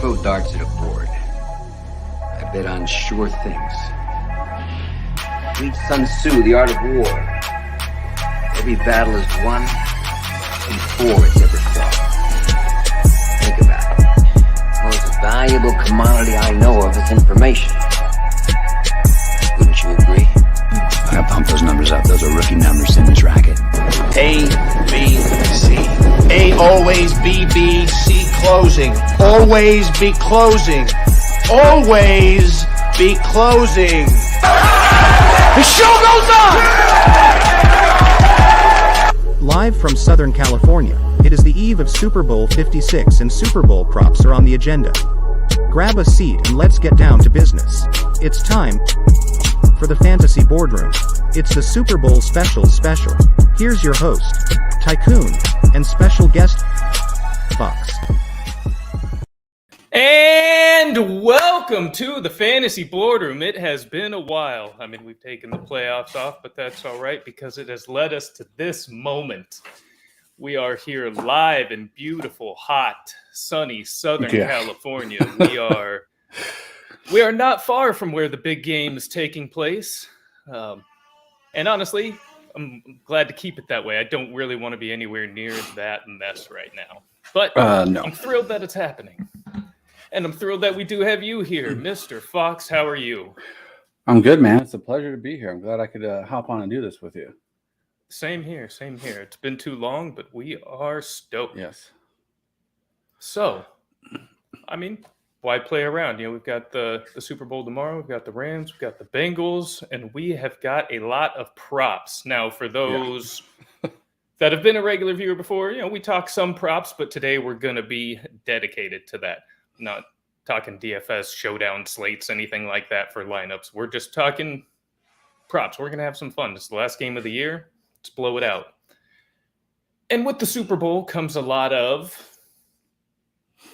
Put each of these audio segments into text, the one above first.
throw darts at a board. I bet on sure things. Read Sun Tzu, The Art of War. Every battle is won before it's ever fought. Think about it. The most valuable commodity I know of is information. Wouldn't you agree? I gotta pump those numbers up. Those are rookie numbers in this racket. A, B, C. A, always B, B, C, closing. Always be closing. Always be closing. The show goes on! Live from Southern California, it is the eve of Super Bowl 56 and Super Bowl props are on the agenda. Grab a seat and let's get down to business. It's time for the Fantasy Boardroom. It's the Super Bowl special. Here's your host, Tycoon, and special guest, Fox. And welcome to the Fantasy Boardroom. It has been a while. I mean, we've taken the playoffs off, but that's all right because it has led us to this moment. We are here live in beautiful, hot, sunny Southern California. We are not far from where the big game is taking place. And honestly, I'm glad to keep it that way. I don't really want to be anywhere near that mess right now. But no. I'm thrilled that it's happening. And I'm thrilled that we do have you here. Mr. Fox, how are you? I'm good, man. It's a pleasure to be here. I'm glad I could hop on and do this with you. Same here. It's been too long, but we are stoked. Yes. So, I mean, why play around? You know, we've got the Super Bowl tomorrow. We've got the Rams. We've got the Bengals. And we have got a lot of props. Now, for those that have been a regular viewer before, you know, we talk some props, but today we're going to be dedicated to that. Not talking DFS, showdown slates, anything like that for lineups. We're just talking props. We're going to have some fun. This is the last game of the year. Let's blow it out. And with the Super Bowl comes a lot of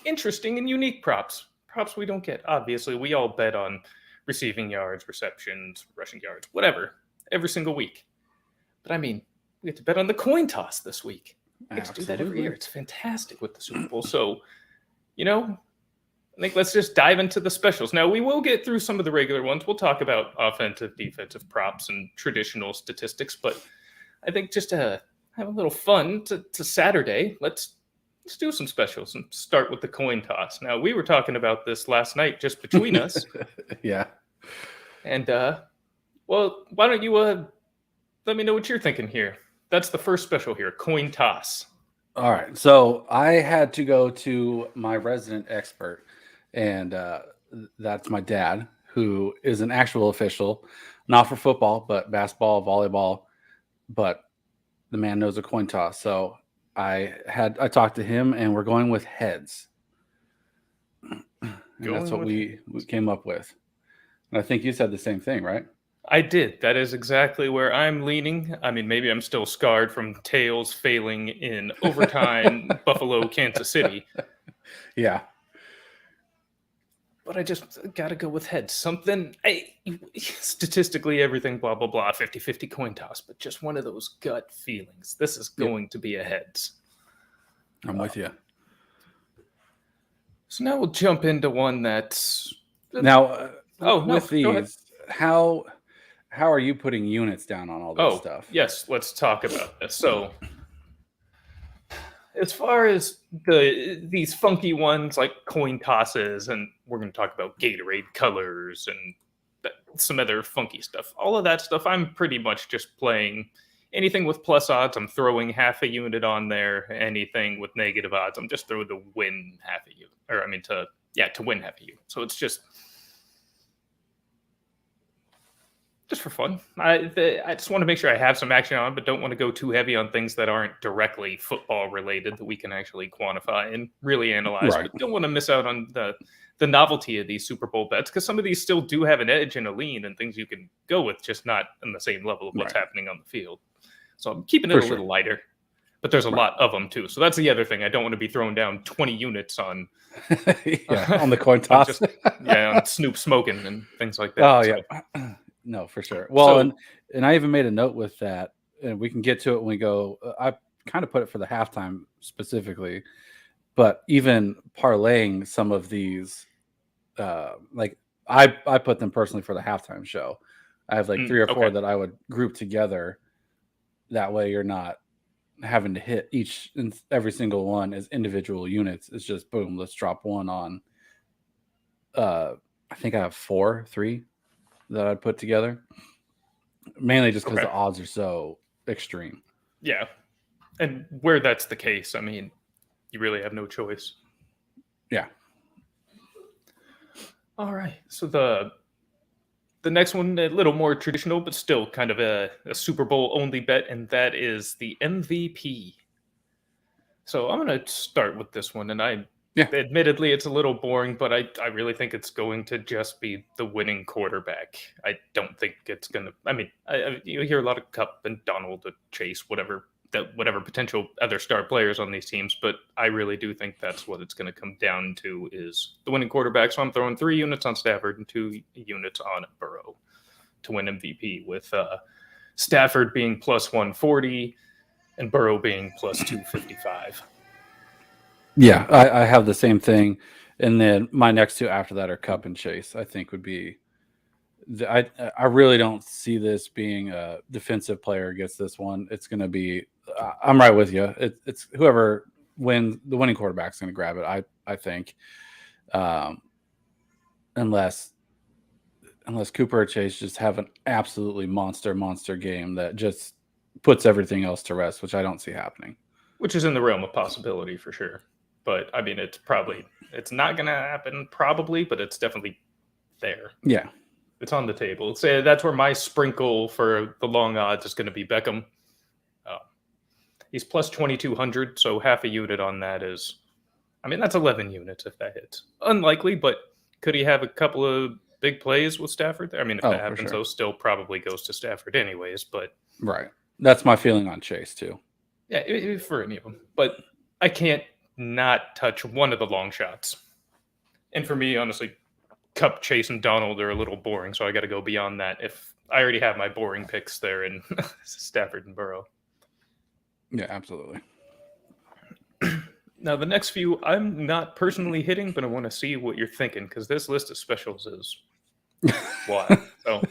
interesting and unique props. Props we don't get. Obviously, we all bet on receiving yards, receptions, rushing yards, whatever, every single week. But I mean, we get to bet on the coin toss this week. We get to do that every year. It's fantastic with the Super Bowl. So, you know, I think let's just dive into the specials. Now, we will get through some of the regular ones. We'll talk about offensive, defensive props and traditional statistics. But I think just to have a little fun to Saturday, let's do some specials and start with the coin toss. Now, we were talking about this last night just between us. Yeah. And, well, why don't you let me know what you're thinking here. That's the first special here, coin toss. All right. So I had to go to my resident expert, and that's my dad, who is an actual official, not for football, but basketball, volleyball, but the man knows a coin toss. So I talked to him, and we're going with heads. And that's what we came up with. And I think you said the same thing, right? I did. That is exactly where I'm leaning. I mean, maybe I'm still scarred from tails failing in overtime, Buffalo, Kansas City. Yeah. But I just got to go with heads. Statistically, everything, blah, blah, blah, 50-50 coin toss, but just one of those gut feelings. This is going to be a heads. I'm with you. So now we'll jump into one that's... Now, with these, how are you putting units down on all this stuff? Yes, let's talk about this. So, as far as these funky ones like coin tosses, and we're going to talk about Gatorade colors and some other funky stuff, all of that stuff, I'm pretty much just playing anything with plus odds. I'm throwing half a unit on there. Anything with negative odds, I'm just throwing to win half a unit, to win half a unit. So it's just for fun. I just want to make sure I have some action on, but don't want to go too heavy on things that aren't directly football related that we can actually quantify and really analyze. Right. But don't want to miss out on the novelty of these Super Bowl bets, because some of these still do have an edge and a lean and things you can go with, just not on the same level of what's happening on the field. So I'm keeping it a little lighter, but there's a lot of them too. So that's the other thing. I don't want to be throwing down 20 units on on the coin toss. on Snoop smoking and things like that. Oh, yeah. No, for sure. Well, and I even made a note with that, and we can get to it when we go. I kind of put it for the halftime specifically. But even parlaying some of these, like I put them personally for the halftime show. I have like 3 or 4 okay. that I would group together. That way you're not having to hit each and every single one as individual units. It's just boom, let's drop one on. I think I have 3 that I'd put together, mainly just because Okay. the odds are so extreme. Yeah. And where that's the case, I mean, you really have no choice. Yeah. All right. So the next one, a little more traditional, but still kind of a Super Bowl only bet, and that is the MVP. So I'm going to start with this one, and admittedly, it's a little boring, but I really think it's going to just be the winning quarterback. I don't think it's going to. I mean, you hear a lot of Cup and Donald, Chase, whatever potential other star players on these teams, but I really do think that's what it's going to come down to is the winning quarterback. So I'm throwing 3 units on Stafford and 2 units on Burrow to win MVP, with Stafford being plus 140 and Burrow being plus 255. Yeah, I have the same thing. And then my next 2 after that are Cup and Chase, I think would be. I really don't see this being a defensive player gets this one. It's going to be. I'm right with you. It's whoever wins, the winning quarterback's going to grab it. I think, unless Cooper or Chase just have an absolutely monster game that just puts everything else to rest, which I don't see happening. Which is in the realm of possibility for sure. But I mean, it's not going to happen probably, but it's definitely there. Yeah. It's on the table. So that's where my sprinkle for the long odds is going to be Beckham. He's plus 2,200, so half a unit on that is, I mean, that's 11 units if that hits. Unlikely, but could he have a couple of big plays with Stafford? I mean, if that happens, though, still probably goes to Stafford anyways. But right, that's my feeling on Chase too. Yeah, for any of them. But I can't not touch one of the long shots. And for me, honestly, Cup, Chase, and Donald are a little boring, so I got to go beyond that. If I already have my boring picks there in Stafford and Burrow. Yeah, absolutely. Now, the next few I'm not personally hitting, but I want to see what you're thinking, because this list of specials is wild. So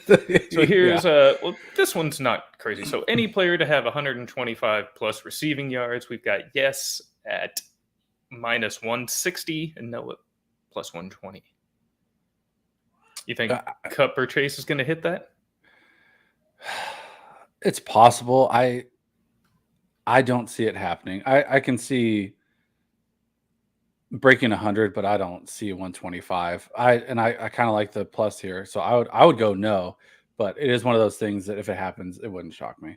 here's well, this one's not crazy. So any player to have 125 plus receiving yards, we've got yes at minus 160 and no at plus 120. You think Cup or Chase is going to hit that? It's possible. I don't see it happening. I can see breaking 100, but I don't see 125. I kind of like the plus here, so I would go no. But it is one of those things that if it happens, it wouldn't shock me.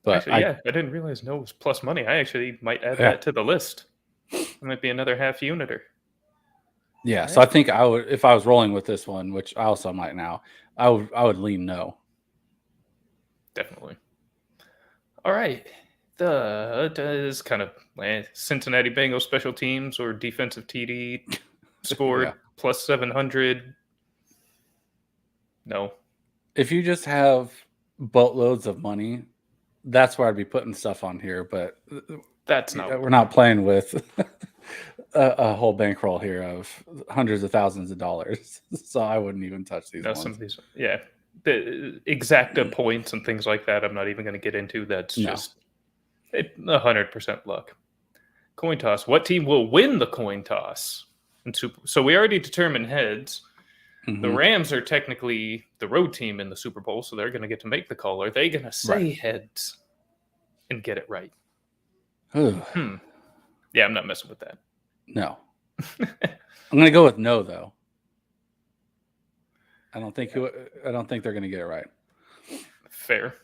But actually, I didn't realize no was plus money. I actually might add that to the list. It might be another half uniter. Yeah, so I think I would, if I was rolling with this one, which I also might now, I would lean no. Definitely. All right. That is kind of Cincinnati Bengals special teams or defensive TD scored plus 700. No. If you just have boatloads of money, that's where I'd be putting stuff on here. But that's not. We're not playing with a whole bankroll here of hundreds of thousands of dollars. So I wouldn't even touch these ones. Some of these, the exacta points and things like that, I'm not even going to get into. That's just 100% luck. Coin toss. What team will win the coin toss? So we already determined heads. Mm-hmm. The Rams are technically the road team in the Super Bowl, so they're going to get to make the call. Are they going to say heads and get it right? Yeah, I'm not messing with that. No. I'm going to go with no, though. I don't think they're going to get it right. Fair.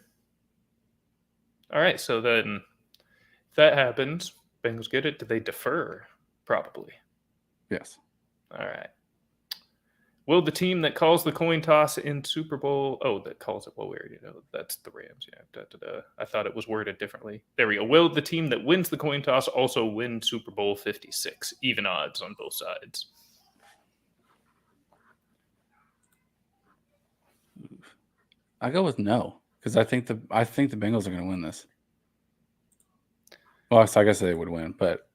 All right, so then if that happens, Bengals get it. Do they defer? Probably. Yes. All right. Will the team that calls the coin toss in Super Bowl... Oh, that calls it. Well, we already know. That's the Rams. Yeah. I thought it was worded differently. There we go. Will the team that wins the coin toss also win Super Bowl 56? Even odds on both sides. I go with no, because I think the Bengals are going to win this. Well, so I guess they would win, but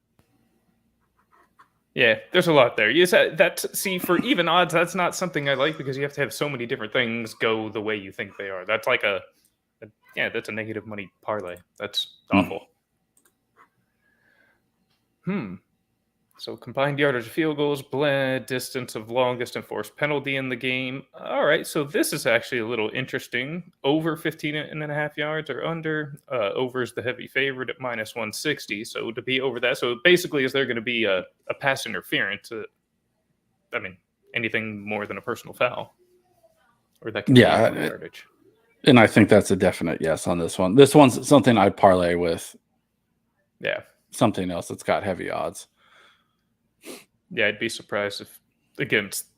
Yeah, there's a lot there. You said that. See, for even odds, that's not something I like because you have to have so many different things go the way you think they are. That's like yeah, that's a negative money parlay. That's awful. So combined yardage of field goals, blend distance of longest enforced penalty in the game. All right, so this is actually a little interesting. Over 15 and a half yards or under. Over is the heavy favorite at minus 160. So to be over that, so basically, is there going to be a pass interference? I mean, anything more than a personal foul, or that can be yardage. And I think that's a definite yes on this one. This one's something I'd parlay with. Yeah, something else that's got heavy odds. Yeah, I'd be surprised if against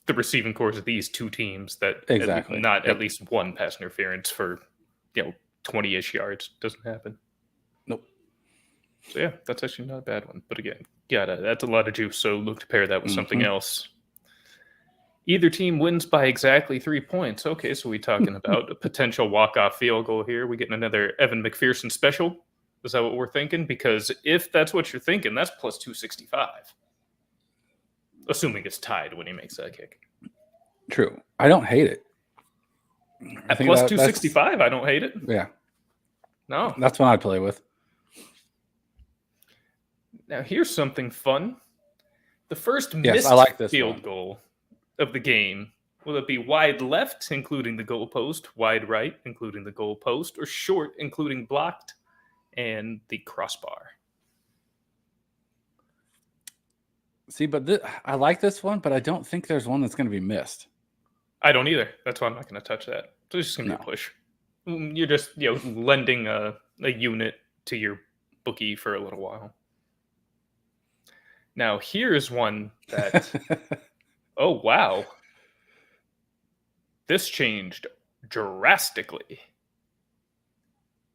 the receiving cores of these two teams that at least one pass interference for 20-ish yards doesn't happen. Nope. So yeah, that's actually not a bad one. But again, that's a lot of juice. So look to pair that with something else. Either team wins by exactly 3 points. Okay, so we're talking about a potential walk-off field goal here. We getting another Evan McPherson special. Is that what we're thinking? Because if that's what you're thinking, that's plus 265. Assuming it's tied when he makes that kick. True. I don't hate it. At plus 265, I don't hate it. Yeah. No. That's what I'd play with. Now, here's something fun. The first missed field goal of the game, will it be wide left, including the goalpost, wide right, including the goalpost, or short, including blocked and the crossbar? See, but I like this one, but I don't think there's one that's going to be missed. I don't either. That's why I'm not going to touch that. So it's just going to be a push. You're just lending a unit to your bookie for a little while. Now, here's one that... oh, wow. This changed drastically.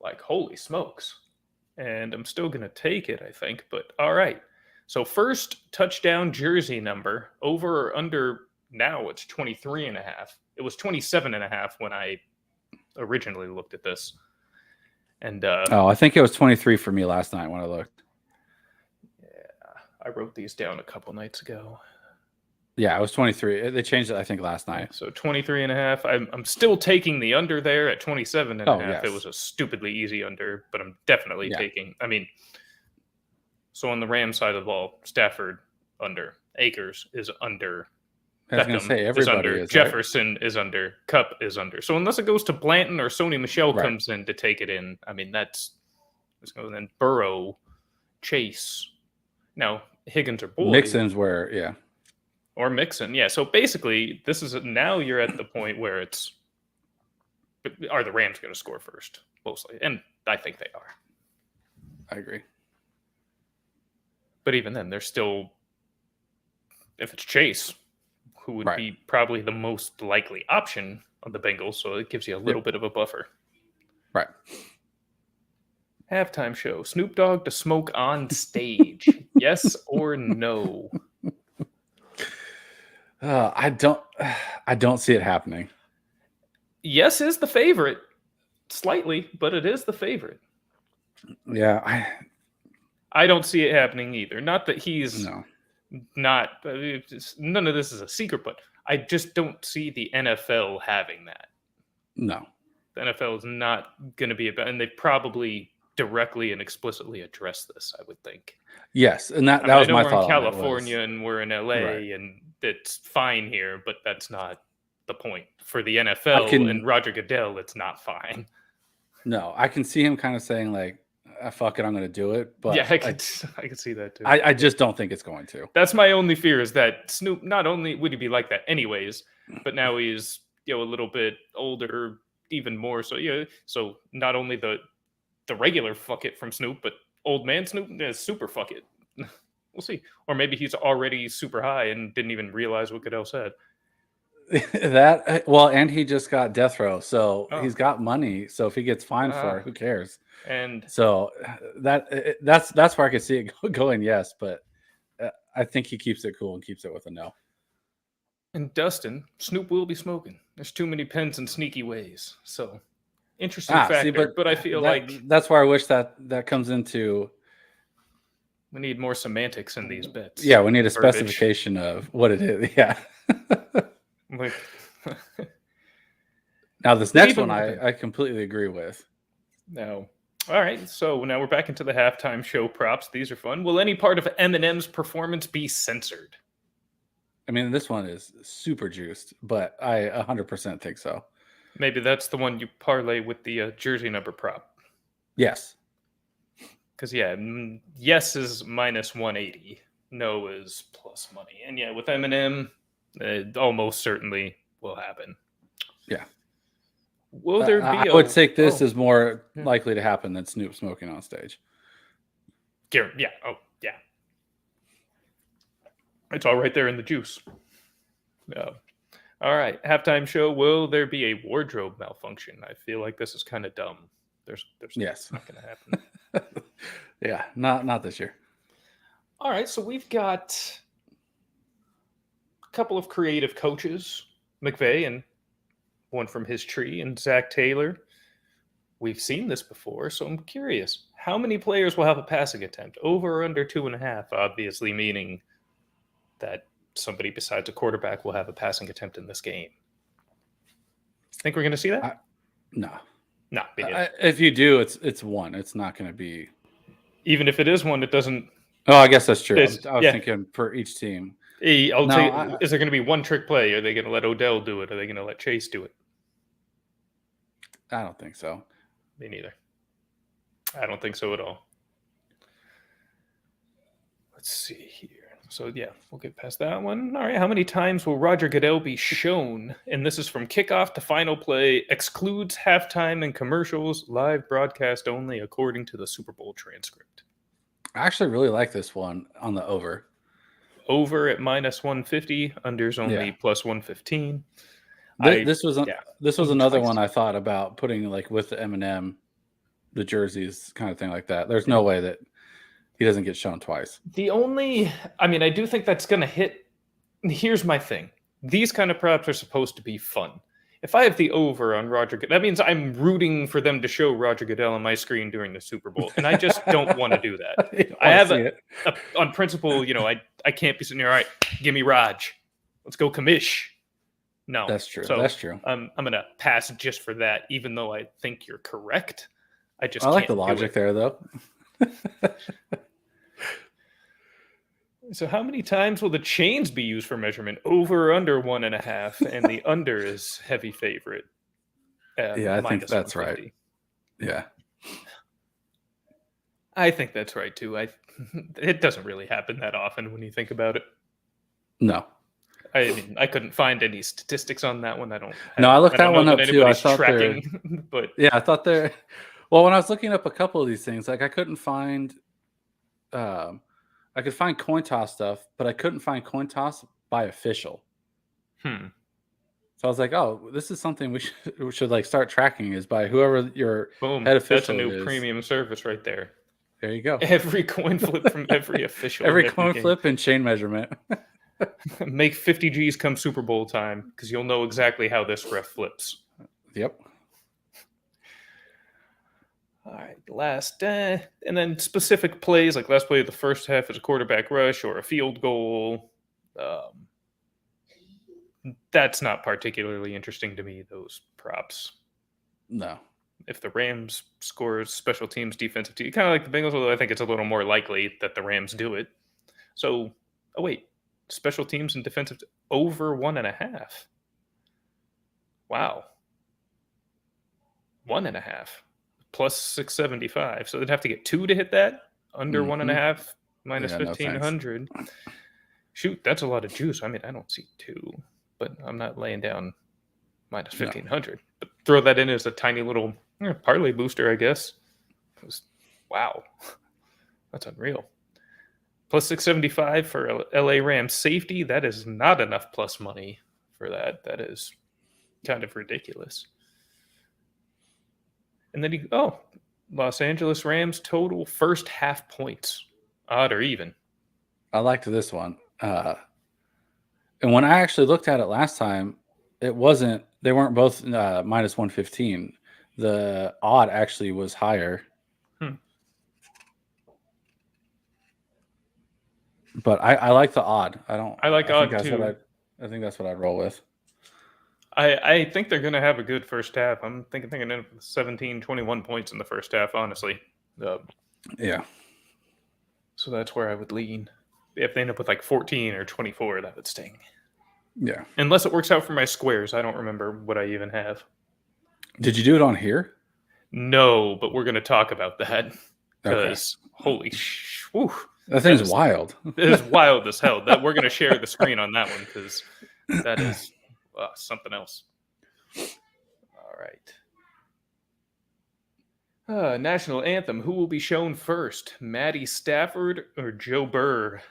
Like, holy smokes. And I'm still going to take it, I think. But all right. So first touchdown jersey number, over or under, now it's 23.5. It was 27.5 when I originally looked at this. And I think it was 23 for me last night when I looked. Yeah, I wrote these down a couple nights ago. Yeah, it was 23. They changed it, I think, last night. So 23.5. I'm still taking the under there at 27.5. Yes. It was a stupidly easy under, but I'm definitely taking. I mean, so on the Rams side of the ball, Stafford under, Akers is under, Beckham is under, Jefferson is under, Kupp is under. So unless it goes to Blanton or Sony Michel comes in to take it in, I mean, that's then Burrow, Chase. Now, Higgins or Boyd. Mixon's where, Or Mixon, yeah. So basically, now you're at the point where it's, are the Rams going to score first, mostly? And I think they are. I agree. But even then, they're still, if it's Chase, who would be probably the most likely option on the Bengals, so it gives you a little bit of a buffer. Right. Halftime show. Snoop Dogg to smoke on stage. Yes or no? I don't see it happening. Yes is the favorite. Slightly, but it is the favorite. Yeah, I don't see it happening either. Not that he's not. None of this is a secret, but I just don't see the NFL having that. No. The NFL is not going to be about, and they've probably directly and explicitly addressed this, I would think. Yes, and that was my thought. We're in California and we're in LA, and it's fine here, but that's not the point. For the NFL and Roger Goodell, it's not fine. No, I can see him kind of saying like, fuck it, I'm going to do it. But yeah, I could see that too. I just don't think it's going to. That's my only fear, is that Snoop, not only would he be like that anyways, but now he's a little bit older, even more so. So not only the regular fuck it from Snoop, but old man Snoop is super fuck it. We'll see. Or maybe he's already super high and didn't even realize what Goodell said. And he just got death row, so he's got money. So if he gets fined for it, who cares? And so that's where I could see it going. Yes, but I think he keeps it cool and keeps it with a no. And Dustin, Snoop will be smoking. There's too many pens and sneaky ways. So interesting factor. But I feel like that's where I wish that comes into We need more semantics in these bits. Yeah, we need a Verbiage. specification of what it is. Yeah. Like, Now this We next need one to- I completely agree with. no. All right, so now we're back into the halftime show props. These are fun. Will any part of Eminem's performance be censored? I mean, this one is super juiced, but I 100% think so. Maybe that's the one you parlay with the jersey number prop. Yes. Because, yeah, yes is minus 180. No is plus money. And, yeah, with Eminem, it almost certainly will happen. Yeah. Will there be I would take this oh, as more likely to happen than Snoop smoking on stage. yeah. Oh, yeah. It's all right there in the juice. Yeah. All right. Halftime show. Will there be a wardrobe malfunction? I feel like this is kind of dumb. There's Yes. not going to happen. Yeah, not this year. All right. So we've got a couple of creative coaches, McVay and one from his tree, and Zach Taylor. We've seen this before, so I'm curious. How many players will have a passing attempt? Over or under 2.5, obviously meaning that somebody besides a quarterback will have a passing attempt in this game. Think we're going to see that? No. No. Me neither. If you do, it's one. It's not going to be. Even if it is one, it doesn't. Oh, I guess that's true. I was Yeah. thinking for each team. Is there No, going to be one trick play? Are they going to let Odell do it? Are they going to let Chase do it? I don't think so. Me neither. I don't think so at all. Let's see here. So, yeah, we'll get past that one. All right. How many times will Roger Goodell be shown? And this is from kickoff to final play, excludes halftime and commercials, live broadcast only, according to the Super Bowl transcript. I actually really like this one on the over. Over at minus 150, under's only Yeah. plus 115. This was another twice. one I thought about putting like with the Eminem, the jerseys kind of thing like that. There's no way that he doesn't get shown twice. I do think that's going to hit. Here's my thing. These kind of props are supposed to be fun. If I have the over on Roger Goodell, that means I'm rooting for them to show Roger Goodell on my screen during the Super Bowl. And I just don't want to do that. I have on principle, I can't be sitting here, all right, give me Raj. Let's go commish. No. That's true. So That's true. I'm going to pass just for that, even though I think you're correct. I like the logic there, though. So how many times will the chains be used for measurement? Over or under 1.5, and the under is heavy favorite. Yeah, I think that's 150. right. Yeah. I think that's right too. It doesn't really happen that often when you think about it. No. I couldn't find any statistics on that one. I looked that one know up that too. I anybody's thought tracking, but yeah, I thought there. Well, when I was looking up a couple of these things, like I couldn't find. I could find coin toss stuff, but I couldn't find coin toss by official. So I was like, "Oh, this is something we should like start tracking is by whoever your boom, head official that's a new is." premium service right there. There you go. Every coin flip from every official. Every coin game. flip and chain measurement. Make 50 G's come Super Bowl time because you'll know exactly how this ref flips. Yep. All right, last, and then specific plays, like last play of the first half is a quarterback rush or a field goal. That's not particularly interesting to me, those props. No. If the Rams scores special teams, defensive team, kind of like the Bengals, although I think it's a little more likely that the Rams do it. So, special teams and defensive over 1.5. Wow. 1.5. Plus 675. So they'd have to get 2 to hit that. Under 1.5 minus 1,500. Shoot, that's a lot of juice. I don't see 2, but I'm not laying down minus 1,500. But throw that in as a tiny little parlay booster, I guess. Wow. That's unreal. Plus 675 for LA Rams safety. That is not enough plus money for that. That is kind of ridiculous. And then Los Angeles Rams total first half points, odd or even. I liked this one. And when I actually looked at it last time, they weren't both minus 115. The odd actually was higher. But I like the odd. I like think odd that's too. I think that's what I'd roll with. I think they're going to have a good first half. I'm thinking 17, 21 points in the first half, honestly. Yeah. So that's where I would lean. If they end up with like 14 or 24, that would sting. Yeah. Unless it works out for my squares. I don't remember what I even have. Did you do it on here? No, but we're going to talk about that. Because, whew, That thing's wild. It is wild as hell. That we're going to share the screen on that one because that is something else. All right. National anthem. Who will be shown first? Matty Stafford or Joe Burr?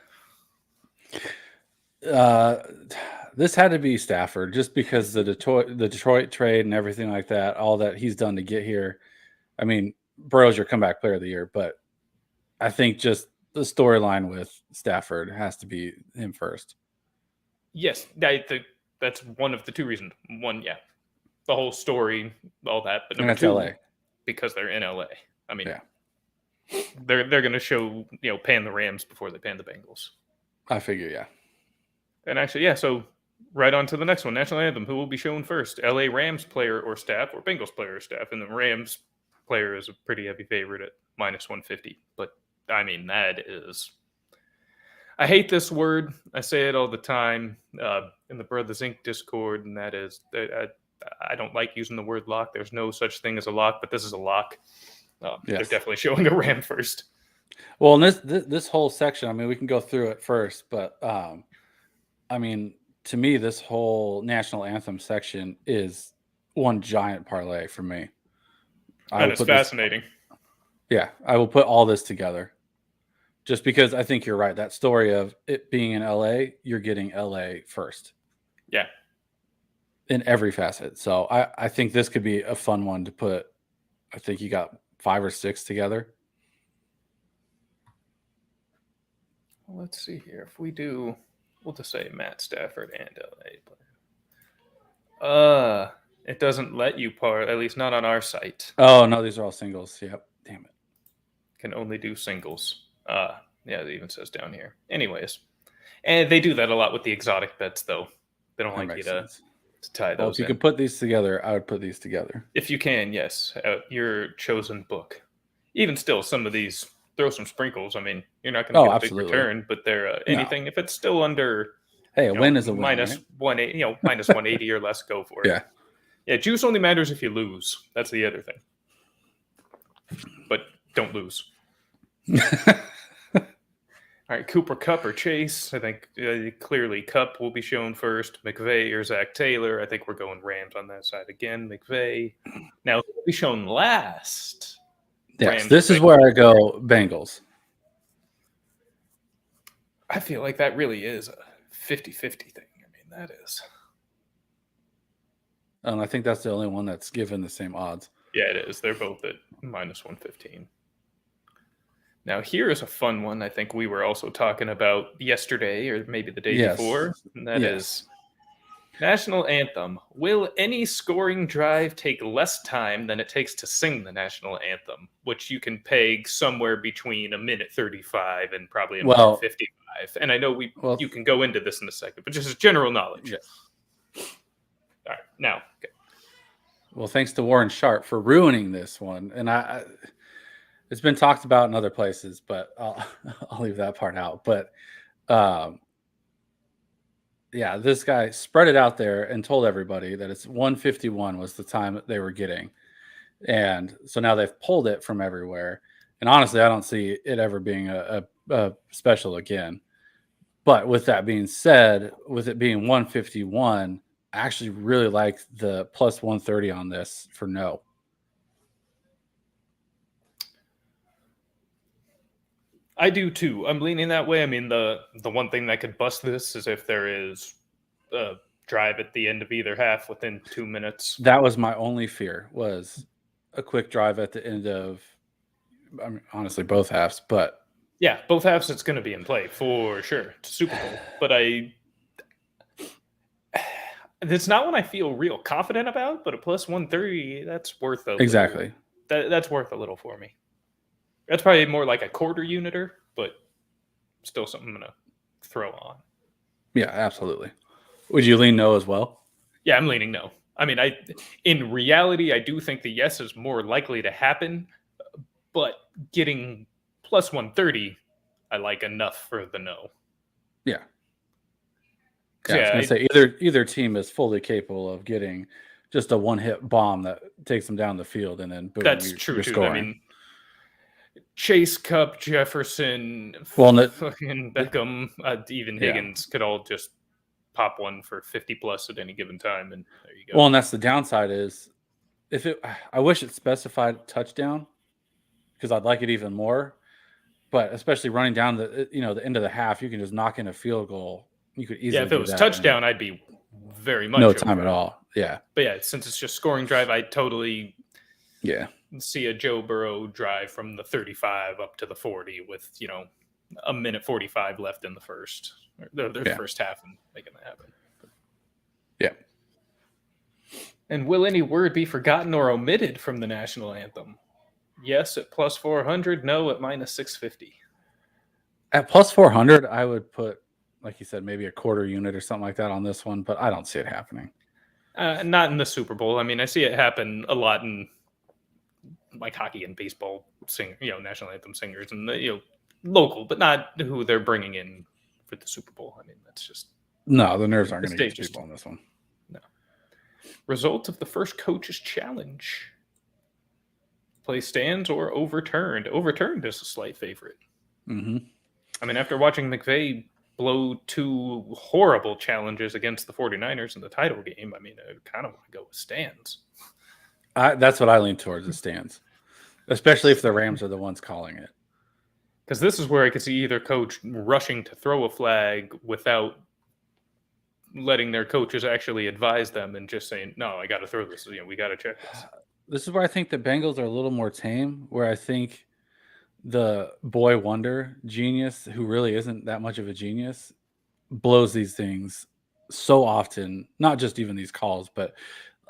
This had to be Stafford, just because the Detroit trade and everything like that, all that he's done to get here. I mean, Burrow's your comeback player of the year, but I think just the storyline with Stafford has to be him first. Yes, that's one of the two reasons. One, yeah, the whole story, all that. But number two, LA. Because they're in LA. I mean, yeah. they're going to show, pan the Rams before they pan the Bengals. I figure, yeah. And actually, yeah, so right on to the next one. National anthem. Who will be shown first? LA Rams player or staff or Bengals player or staff? And the Rams player is a pretty heavy favorite at minus 150. But, I mean, that is... I hate this word. I say it all the time in the Brothers Inc. Discord, and that is... I don't like using the word lock. There's no such thing as a lock, but this is a lock. Yes. They're definitely showing a Ram first. Well, and this whole section, I mean, we can go through it first, but I mean, to me, this whole national anthem section is one giant parlay for me. And it's fascinating. I will put all this together just because I think you're right. That story of it being in LA, you're getting LA first. Yeah. In every facet. So I think this could be a fun one to put. I think you got 5 or 6 together. Well, let's see here. If we do, we'll just say Matt Stafford and LA. It doesn't let you at least not on our site. Oh, no, these are all singles. Yep. Damn it. Can only do singles. Yeah, it even says down here. Anyways. And they do that a lot with the exotic bets, though. They don't like you to tie those. Well, if you could put these together, I would put these together. If you can, yes. Your chosen book. Even still, some of these, throw some sprinkles. I mean, you're not going to get a big return, but they're anything. If it's still under... Hey, a win is a win. Minus right? 180, minus 180 or less, go for it. Yeah. Yeah, juice only matters if you lose. That's the other thing. But don't lose. All right, Cooper Kupp or Chase. I think clearly Kupp will be shown first. McVay or Zach Taylor. I think we're going Rams on that side again. McVay. Now, will be shown last. Yes, Rams, this is where I go Bengals. I feel like that really is a 50-50 thing. I mean, that is. And I think that's the only one that's given the same odds. Yeah, it is. They're both at minus 115. Now, here is a fun one I think we were also talking about yesterday or maybe the day before. And that is National Anthem. Will any scoring drive take less time than it takes to sing the National Anthem, which you can peg somewhere between a minute 35 and probably a minute 55? And I know you can go into this in a second, but just as general knowledge. Yes. All right, now. Okay. Well, thanks to Warren Sharp for ruining this one. And it's been talked about in other places, but I'll leave that part out. But this guy spread it out there and told everybody that it's 151 was the time that they were getting. And so now they've pulled it from everywhere. And honestly, I don't see it ever being a special again. But with that being said, with it being 151, I actually really like the plus 130 on this for no. I do too. I'm leaning that way. I mean, the one thing that could bust this is if there is a drive at the end of either half within 2 minutes. That was my only fear, was a quick drive at the end of, I mean, honestly, both halves. But yeah, both halves, it's going to be in play for sure. It's Super Bowl. But it's not one I feel real confident about, but a plus 130, that's worth a exactly. That's worth a little for me. That's probably more like a quarter uniter, but still something I'm going to throw on. Yeah, absolutely. Would you lean no as well? Yeah, I'm leaning no. I mean, in reality, I do think the yes is more likely to happen, but getting plus 130, I like enough for the no. Yeah. 'Cause, Yeah, I was going to say either team is fully capable of getting just a one-hit bomb that takes them down the field, and then boom, that's true you're too. scoring. I mean, Chase, Cup, Jefferson, Well, fucking Beckham, even Yeah. Higgins could all just pop one for 50 plus at any given time, and there you go. Well, and that's the downside is I wish it specified touchdown because I'd like it even more. But especially running down the end of the half, you can just knock in a field goal. You could easily if it was do that touchdown, I'd be very much no time over at it. all. Yeah, But yeah, since it's just scoring drive, I totally see a Joe Burrow drive from the 35 up to the 40 with a minute 45 left in the first first half and making that happen. Yeah. And will any word be forgotten or omitted from the national anthem? Yes at plus 400, no at minus 650. At plus 400, I would put, like you said, maybe a quarter unit or something like that on this one, but I don't see it happening. Not in the Super Bowl. I mean, I see it happen a lot in like hockey and baseball national anthem singers and local, but not who they're bringing in for the Super Bowl. I mean, that's just no. The nerves aren't going to get people on this one. No. Result of the first coach's challenge. Play stands or overturned. Overturned is a slight favorite. Mm-hmm. I mean, after watching McVay blow 2 horrible challenges against the 49ers in the title game, I mean, I kind of want to go with stands. That's what I lean towards, the stands, especially if the Rams are the ones calling it. Because this is where I could see either coach rushing to throw a flag without letting their coaches actually advise them and just saying, no, I got to throw this. We got to check this. This is where I think the Bengals are a little more tame, where I think the boy wonder genius, who really isn't that much of a genius, blows these things so often, not just even these calls, but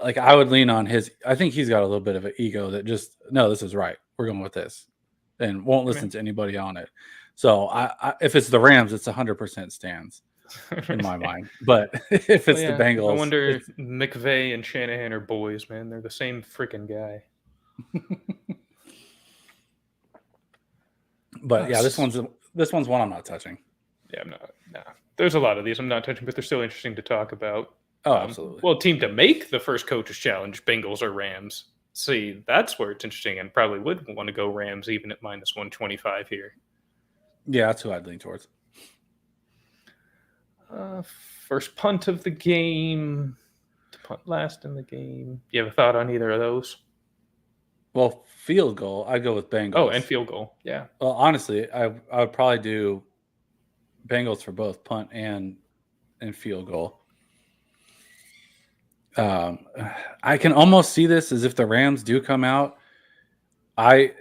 like I would lean on his. I think he's got a little bit of an ego that just, no, this is right. We're going with this and won't listen to anybody on it. So I if it's the Rams, it's 100% stands in my mind. But if it's the Bengals, I wonder McVay and Shanahan are boys, man. They're the same freaking guy. But yeah, this one's one I'm not touching. Yeah, I'm not. Nah. There's a lot of these I'm not touching, but they're still interesting to talk about. Oh, absolutely. Well, team to make the first coach's challenge, Bengals or Rams. See, that's where it's interesting, and probably would want to go Rams even at minus 125 here. Yeah, that's who I'd lean towards. First punt of the game, to punt last in the game. You have a thought on either of those? Well, field goal, I'd go with Bengals. Oh, and field goal, yeah. Well, honestly, I would probably do Bengals for both punt and field goal. I can almost see this as if the Rams do come out. I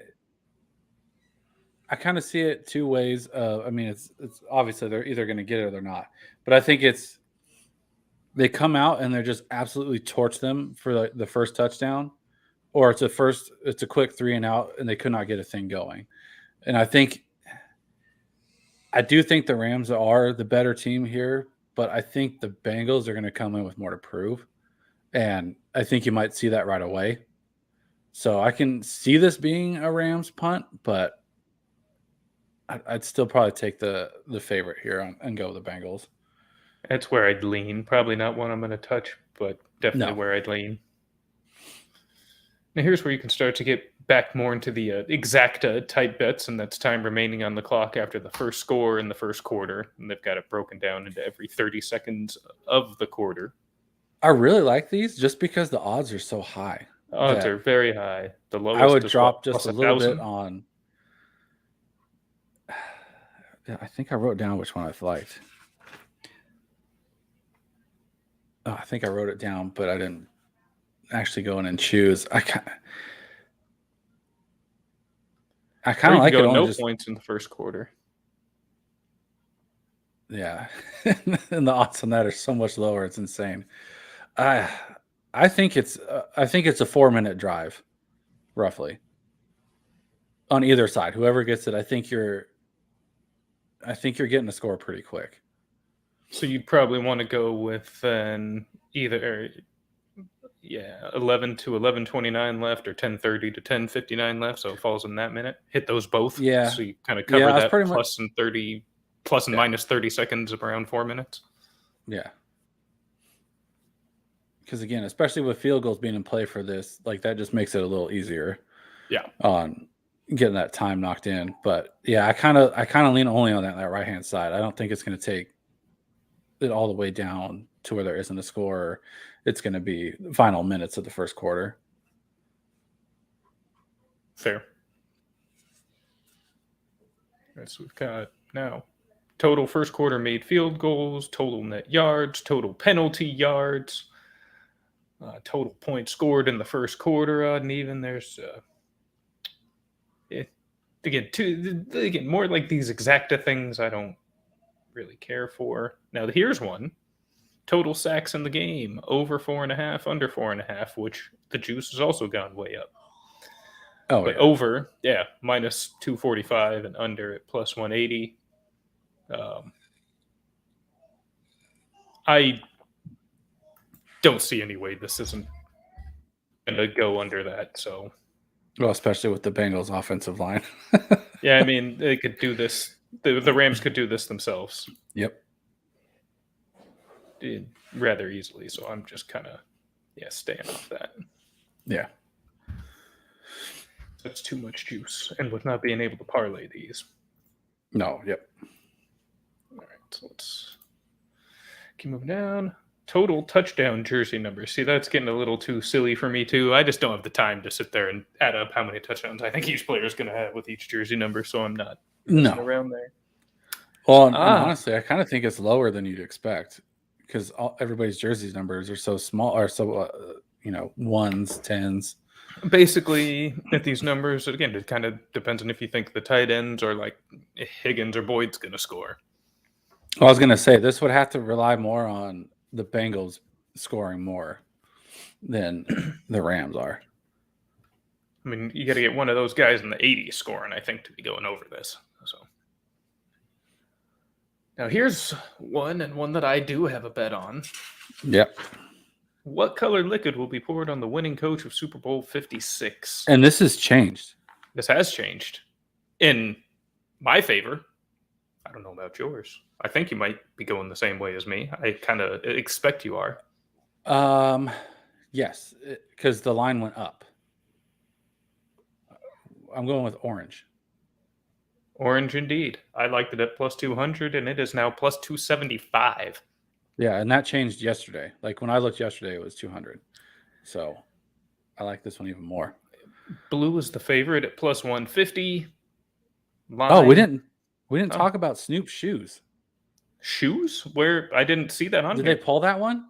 kind of see it two ways. I mean, it's obviously they're either going to get it or they're not. But I think they come out and they're just absolutely torch them for the first touchdown, or it's a quick 3 and out and they could not get a thing going. And I do think the Rams are the better team here, but I think the Bengals are going to come in with more to prove. And I think you might see that right away. So I can see this being a Rams punt, but I'd still probably take the favorite here and go with the Bengals. That's where I'd lean. Probably not one I'm going to touch, but definitely where I'd lean. Now here's where you can start to get back more into the exacta type bets, and that's time remaining on the clock after the first score in the first quarter. And they've got it broken down into every 30 seconds of the quarter. I really like these just because the odds are so high. Odds are very high. The lowest I would is drop just a little 1,000. bit on. I think I wrote down which one I liked. Oh, I think I wrote it down, but I didn't actually go in and choose. I kind of like it. No points in the first quarter. Yeah, and the odds on that are so much lower. It's insane. I think it's a 4-minute drive, roughly, on either side. Whoever gets it, I think you're getting a score pretty quick. So you'd probably want to go with either 11 to 11:29 left or 10:30 to 10:59 left, so it falls in that minute. Hit those both. Yeah. So you kind of Yeah, cover I was that pretty much- plus and Yeah. minus 30 seconds of around 4 minutes. Yeah. Because again, especially with field goals being in play for this, like that just makes it a little easier. Yeah. On getting that time knocked in. But yeah, I kind of lean only on that right hand side. I don't think it's going to take it all the way down to where there isn't a score. It's going to be the final minutes of the first quarter. Fair. All right, so we've got now total first quarter made field goals, total net yards, total penalty yards, total points scored in the first quarter, odd and even. There's again more like these exacta things I don't really care for. Now here's one: total sacks in the game, over 4.5, under 4.5, which the juice has also gone way up. Oh, But yeah. over, minus 245 and under at plus 180. I don't see any way this isn't going to go under that. So, Well, especially with the Bengals offensive line. yeah, I mean, they could do this. The Rams could do this themselves Yep. rather easily. So I'm just kind of, staying off that. Yeah. That's too much juice. And with not being able to parlay these. No. Yep. All right, so let's keep moving down. Total touchdown jersey numbers. See, that's getting a little too silly for me, too. I just don't have the time to sit there and add up how many touchdowns I think each player is going to have with each jersey number, so I'm not around there. Well, and honestly, I kind of think it's lower than you'd expect because everybody's jersey numbers are so small, or so, ones, tens. Basically, at these numbers, again, it kind of depends on if you think the tight ends or like Higgins or Boyd's going to score. I was going to say this would have to rely more on the Bengals scoring more than the Rams are. I mean, you got to get one of those guys in the 80s scoring, I think, to be going over this. So now here's one that I do have a bet on. Yep. What color liquid will be poured on the winning coach of Super Bowl 56? And this has changed. This has changed in my favor. I don't know about yours. I think you might be going the same way as me. I kind of expect you are. Yes, because the line went up. I'm going with orange. Orange indeed. I liked it at plus 200, and it is now plus 275. Yeah, and that changed yesterday. Like when I looked yesterday, it was 200. So I like this one even more. Blue is the favorite at plus 150. Oh, we didn't talk about Snoop's shoes. Shoes? Where? I didn't see that on Did here. they pull that one?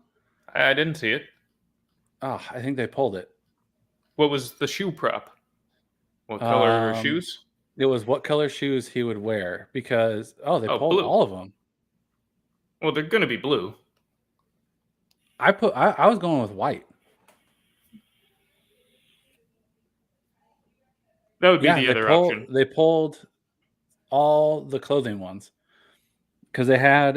I didn't see it. Oh, I think they pulled it. What was the shoe prop? What color shoes? It was what color shoes he would wear because they pulled blue. all of them. Well, they're going to be blue. I was going with white. That would be the other option. They pulled all the clothing ones because they had.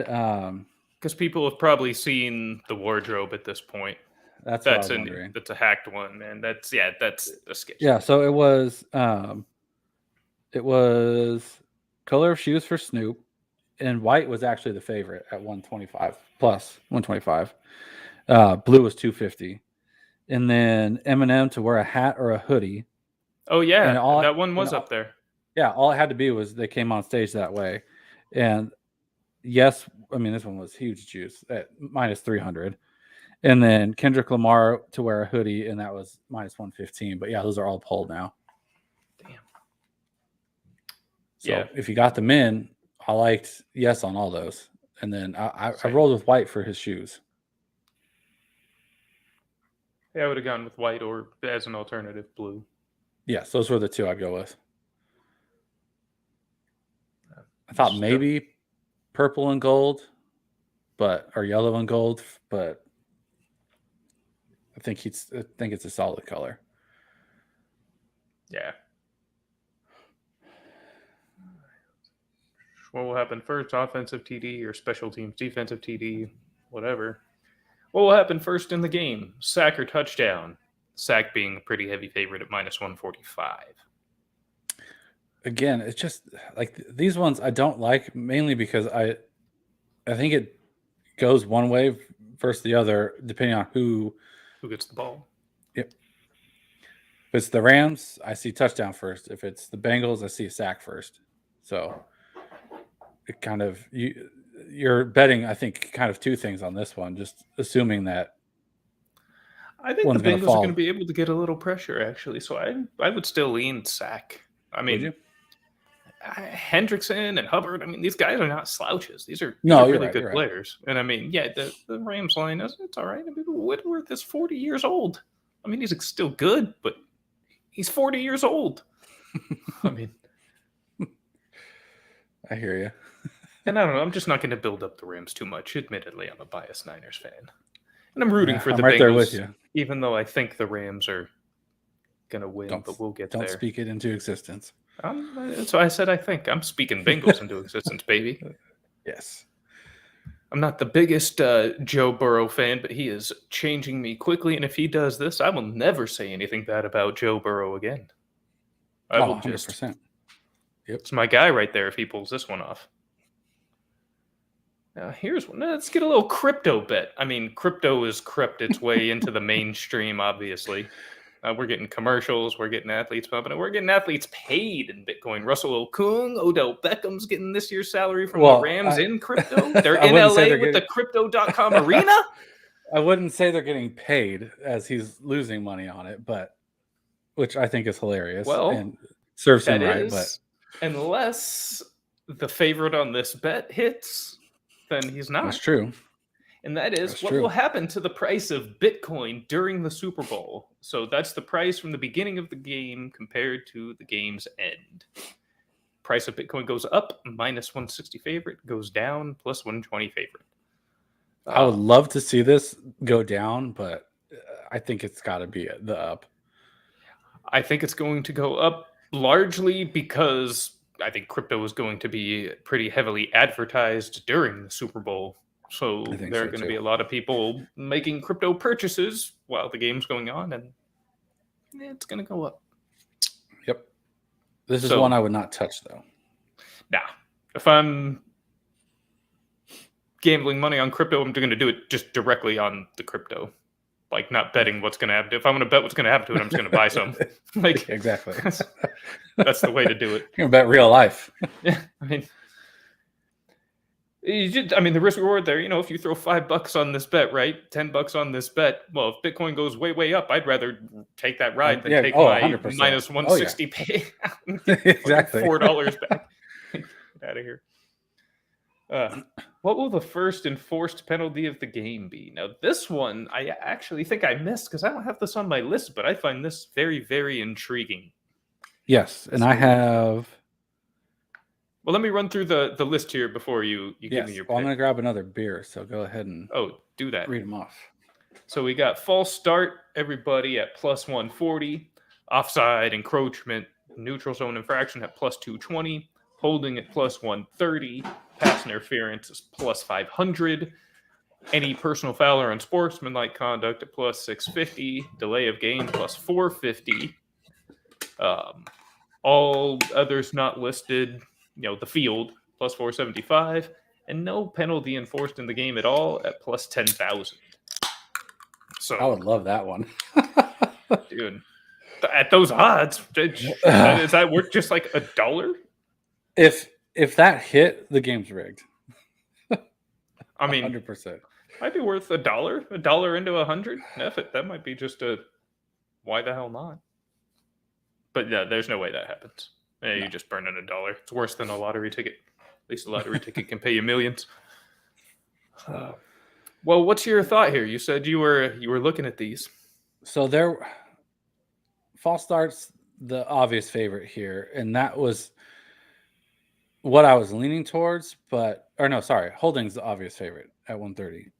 Because people have probably seen the wardrobe at this point. That's what I was wondering. That's a hacked one, man. That's a sketch. Yeah, so it was color of shoes for Snoop, and white was actually the favorite at 125 plus 125. Blue was 250, and then Eminem to wear a hat or a hoodie. Oh yeah, and that one was up there. Yeah, all it had to be was they came on stage that way, and yes, I mean this one was huge juice at minus 300. And then Kendrick Lamar to wear a hoodie, and that was minus 115. But yeah, those are all pulled now. Damn. So if you got them in, I liked yes on all those. And then I rolled with white for his shoes. Yeah, I would have gone with white or as an alternative blue. Yes, those were the two I'd go with. I thought maybe purple and gold, or yellow and gold, but I think it's a solid color. Yeah. What will happen first? Offensive TD or special teams, defensive TD, whatever. What will happen first in the game? Sack or touchdown? Sack being a pretty heavy favorite at minus 145. Again, it's just like these ones I don't like, mainly because I think it goes one way versus the other depending on who gets the ball. Yep. If it's the Rams, I see touchdown first. If it's the Bengals, I see a sack first. So it kind of you're betting, I think, kind of two things on this one, just assuming that I think one's the gonna Bengals are fall. going to be able to get a little pressure, actually. So I would still lean sack. I mean, Would you? Hendrickson and Hubbard. I mean, these guys are not slouches. These are No, you're really right, good you're right. players. And I mean, yeah, the Rams line it's all right. I mean, Whitworth is 40 years old. I mean, he's still good, but he's 40 years old. I mean, I hear you. and I don't know. I'm just not going to build up the Rams too much. Admittedly, I'm a biased Niners fan, and I'm rooting for I'm the right Bengals, there with you. even though I think the Rams are going to win. But we'll get Don't there. speak it into existence. So I said I think. I'm speaking Bengals into existence, baby. Yes. I'm not the biggest Joe Burrow fan, but he is changing me quickly. And if he does this, I will never say anything bad about Joe Burrow again. I will 100%. Yep. It's my guy right there if he pulls this one off. Now, here's one. Let's get a little crypto bet. I mean, crypto has crept its way into the mainstream, obviously. We're getting commercials. We're getting athletes pumping it. We're getting athletes paid in Bitcoin. Russell Okung, Odell Beckham's getting this year's salary from the Rams in crypto. They're in LA with the Crypto.com arena. I wouldn't say they're getting paid as he's losing money on it, but which I think is hilarious. Well, and serves him right. But unless the favorite on this bet hits, then he's not. That's true. And that is what will happen to the price of Bitcoin during the Super Bowl. So that's the price from the beginning of the game compared to the game's end. Price of Bitcoin goes up, minus 160 favorite, goes down, plus 120 favorite. I would love to see this go down, but I think it's got to be the up. I think it's going to go up largely because I think crypto is going to be pretty heavily advertised during the Super Bowl. So there are going to be a lot of people making crypto purchases while the game's going on, and it's going to go up. Yep. This is one I would not touch, though. Nah. If I'm gambling money on crypto, I'm going to do it just directly on the crypto. Like, not betting what's going to happen. If I'm going to bet what's going to happen to it, I'm just going to buy some. Like, exactly. That's the way to do it. You're going to bet real life. Yeah. I mean, the risk reward there, if you throw $5 on this bet, right? $10 on this bet. Well, if Bitcoin goes way, way up, I'd rather take that ride than take my 100%. minus 160 pay. Exactly. $4 back. Get out of here. What will the first enforced penalty of the game be? Now, this one I actually think I missed because I don't have this on my list, but I find this very, very intriguing. Yes, and I have... Well, let me run through the list here before you give me your pick. Well, I'm going to grab another beer, so go ahead and do that. Read them off. So we got false start, everybody at plus 140. Offside, encroachment, neutral zone infraction at plus 220. Holding at plus 130. Pass interference is plus 500. Any personal foul or unsportsmanlike conduct at plus 650. Delay of game plus 450. All others not listed... the field, plus 475, and no penalty enforced in the game at all at plus 10,000. So I would love that one. Dude, at those odds, is that worth just like $1? If that hit, the game's rigged. I mean, 100%. Might be worth $1. $1 into 100. That might be just a why the hell not? But yeah, there's no way that happens. Yeah, you just burn in $1. It's worse than a lottery ticket. At least a lottery ticket can pay you millions. Well, what's your thought here? You said you were looking at these. So false start's the obvious favorite here, and that was what I was leaning towards. Holding's the obvious favorite at 130.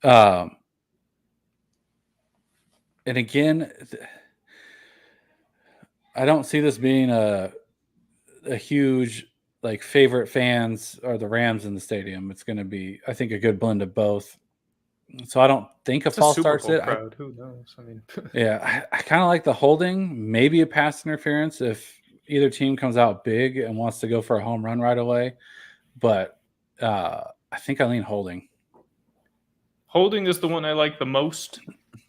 And again, I don't see this being a huge like favorite fans are the Rams in the stadium. It's going to be, I think, a good blend of both. So I don't think a It's a false Super start's Bowl it. crowd. Who knows? I mean, Yeah, I kind of like the holding, maybe a pass interference if either team comes out big and wants to go for a home run right away. But I think I lean holding. holding is the one I like the most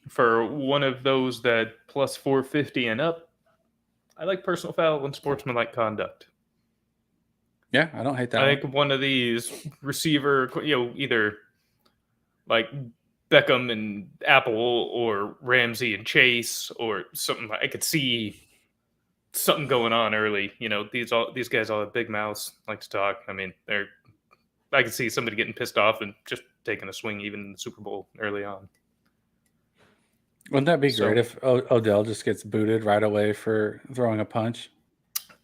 for one of those that plus 450 and up. I like personal foul and sportsmanlike conduct. Yeah, I don't hate that I one. think one of these receiver, either like Beckham and Apple or Ramsey and Chase or something. I could see something going on early. These guys all have big mouths, like to talk. I mean, I could see somebody getting pissed off and just taking a swing even in the Super Bowl early on. Wouldn't that be great if Odell just gets booted right away for throwing a punch?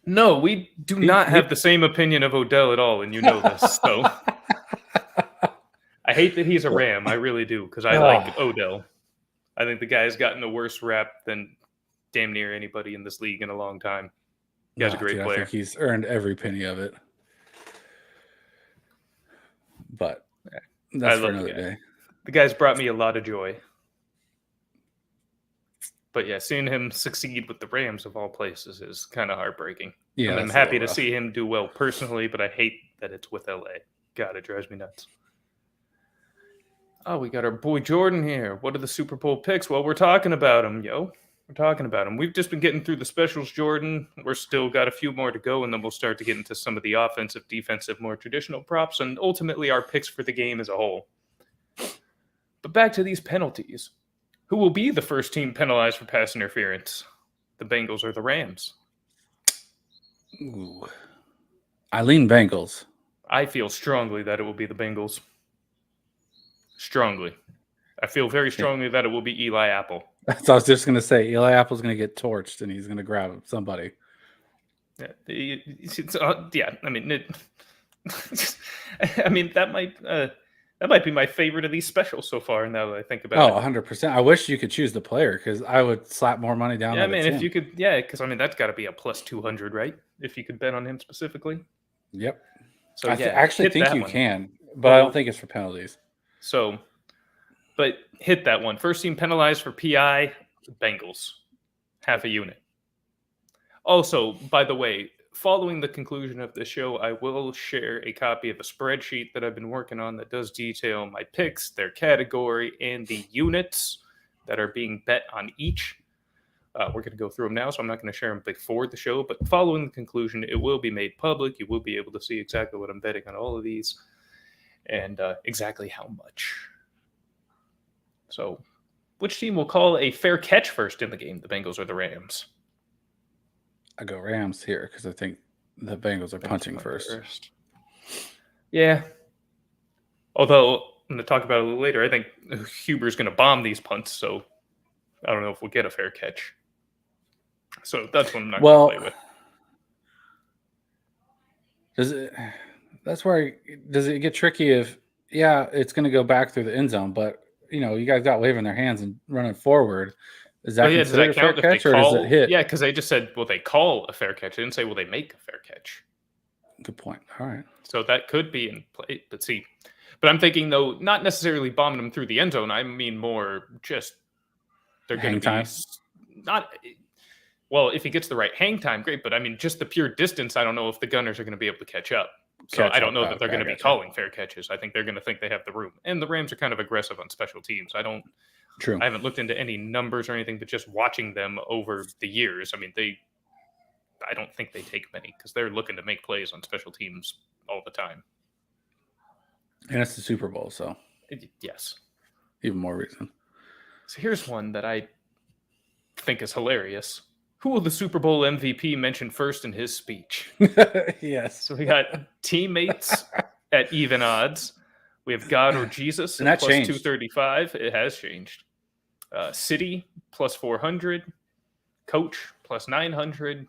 No, we do not have the same opinion of Odell at all, and you know this. So I hate that he's a Ram. I really do, because I like Odell. I think the guy's gotten a worse rap than damn near anybody in this league in a long time. He guy's a great player. I think he's earned every penny of it. But that's for another day. The guy's brought me a lot of joy. But yeah, seeing him succeed with the Rams of all places is kind of heartbreaking. Yeah, and I'm happy to see him do well personally, but I hate that it's with LA. God, it drives me nuts. Oh, we got our boy Jordan here. What are the Super Bowl picks? Well, we're talking about him, yo. We're talking about him. We've just been getting through the specials, Jordan. We're still got a few more to go, and then we'll start to get into some of the offensive, defensive, more traditional props, and ultimately our picks for the game as a whole. But back to these penalties. Who will be the first team penalized for pass interference? The Bengals or the Rams? Ooh. I lean Bengals. I feel strongly that it will be the Bengals. Strongly. I feel very strongly that it will be Eli Apple. That's what I was just going to say. Eli Apple's going to get torched, and he's going to grab somebody. Yeah, I mean, that might be my favorite of these specials so far. Now that I think about it. 100%. I wish you could choose the player because I would slap more money down. Yeah, man, if you could, because I mean that's got to be a plus 200, right? If you could bet on him specifically. Yep. So I actually think you can, but I don't think it's for penalties. So, but hit that one. First team penalized for PI, Bengals, half a unit. Also, by the way, following the conclusion of the show, I will share a copy of a spreadsheet that I've been working on that does detail my picks, their category, and the units that are being bet on each. We're going to go through them now, so I'm not going to share them before the show, but following the conclusion, it will be made public. You will be able to see exactly what I'm betting on all of these and exactly how much. So, which team will call a fair catch first in the game, the Bengals or the Rams? I go Rams here because I think the Bengals are punting first. Yeah. Although, I'm going to talk about it a little later, I think Huber's going to bomb these punts, so I don't know if we'll get a fair catch. So that's what I'm not going to play with. Does it get tricky if, it's going to go back through the end zone, but, you guys got waving their hands and running forward. Is that considered a fair catch or does it hit? Yeah, because they just said, well, they call a fair catch. They didn't say, well, they make a fair catch. Good point. All right. So that could be in play. But I'm thinking, though, not necessarily bombing them through the end zone. I mean more just they're going to be not – well, if he gets the right hang time, great. But, I mean, just the pure distance, I don't know if the Gunners are going to be able to catch up. So I don't know that they're going to be calling fair catches. I think they're going to think they have the room. And the Rams are kind of aggressive on special teams. True. I haven't looked into any numbers or anything, but just watching them over the years, I mean, I don't think they take many because they're looking to make plays on special teams all the time. And it's the Super Bowl, so. Yes. Even more reason. So here's one that I think is hilarious. Who will the Super Bowl MVP mention first in his speech? Yes. So we got teammates at even odds. We have God or Jesus at plus 235. It has changed. City plus 400. Coach plus 900.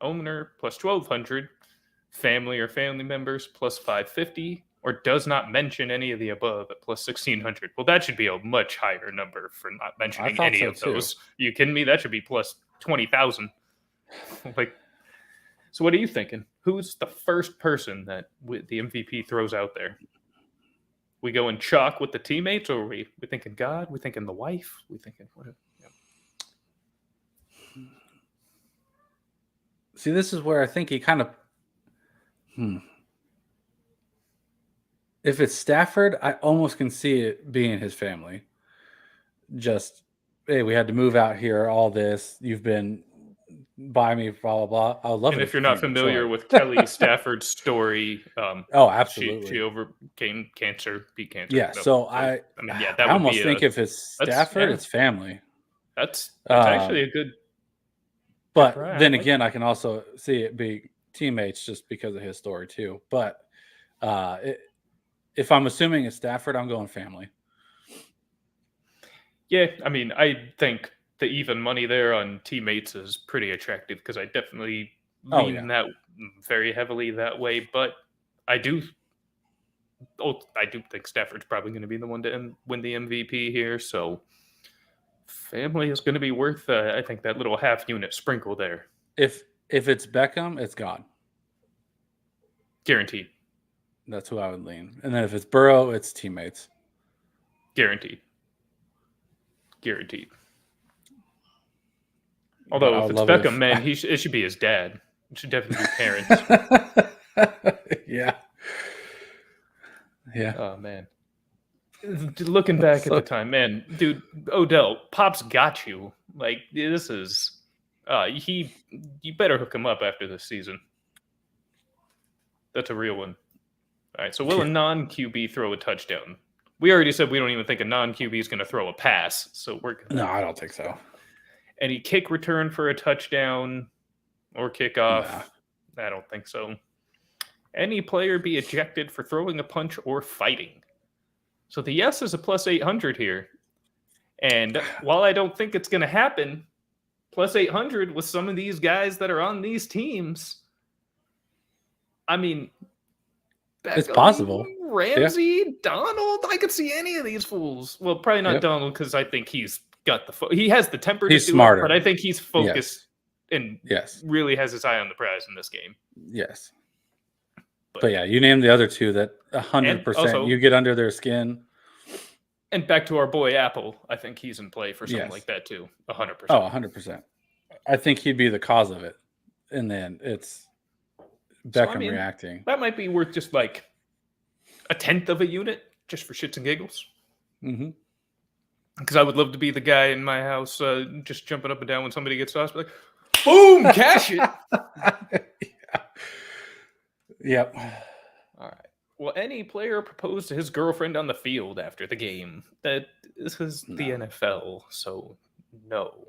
Owner plus 1,200. Family or family members plus 550. Or does not mention any of the above at plus 1,600. Well, that should be a much higher number for not mentioning any of those. Are you kidding me? That should be plus 20,000. Like, So what are you thinking? Who's the first person that the MVP throws out there? We go in chalk with the teammates, or we thinking God? We thinking the wife? We thinking what? Yeah. See, this is where I think he kind of. If it's Stafford, I almost can see it being his family. Just, hey, we had to move out here. All this, you've been by me, blah blah blah. I would love And it if you're not came to familiar Detroit. with Kelly Stafford's story, Oh, absolutely. she overcame cancer, beat cancer. Yeah, so I mean, yeah, I that would almost be think if it's Stafford, yeah. it's family. That's actually a good. But try. then I like again, I can also see it be teammates just because of his story too. But if I'm assuming it's Stafford, I'm going family. Yeah, I mean, I think the even money there on teammates is pretty attractive because I definitely lean that very heavily that way. But I do think Stafford's probably going to be the one to win the MVP here. So family is going to be worth, I think, that little half unit sprinkle there. If it's Beckham, it's God. Guaranteed. That's who I would lean. And then if it's Burrow, it's teammates. Guaranteed. Although if it's Beckham, man, it should be his dad. It should definitely be parents. Yeah. Oh man. Looking back at the time, man, dude, Odell, Pop's got you. Like this is, you better hook him up after this season. That's a real one. All right, so will a non-QB throw a touchdown? We already said we don't even think a non-QB is going to throw a pass, so we're no, I don't think so. Any kick return for a touchdown or kickoff? Nah. I don't think so. Any player be ejected for throwing a punch or fighting? So the yes is a plus 800 here. And while I don't think it's going to happen, plus 800 with some of these guys that are on these teams, I mean, Beckham, it's possible. Ramsey, Donald, I could see any of these fools. Well, probably not Donald because I think he's got he has the temper to do smarter. it, but I think he's focused and yes, really has his eye on the prize in this game. Yes. But yeah, you name the other two that 100% you get under their skin. And back to our boy Apple, I think he's in play for something like that too. 100%. Oh, 100%. I think he'd be the cause of it. And then it's Beckham reacting. That might be worth just like a tenth of a unit just for shits and giggles. Mm-hmm. Because I would love to be the guy in my house just jumping up and down when somebody gets sauce. Like, boom, cash it. Yep. All right. Will any player propose to his girlfriend on the field after the game? This is the NFL, so no.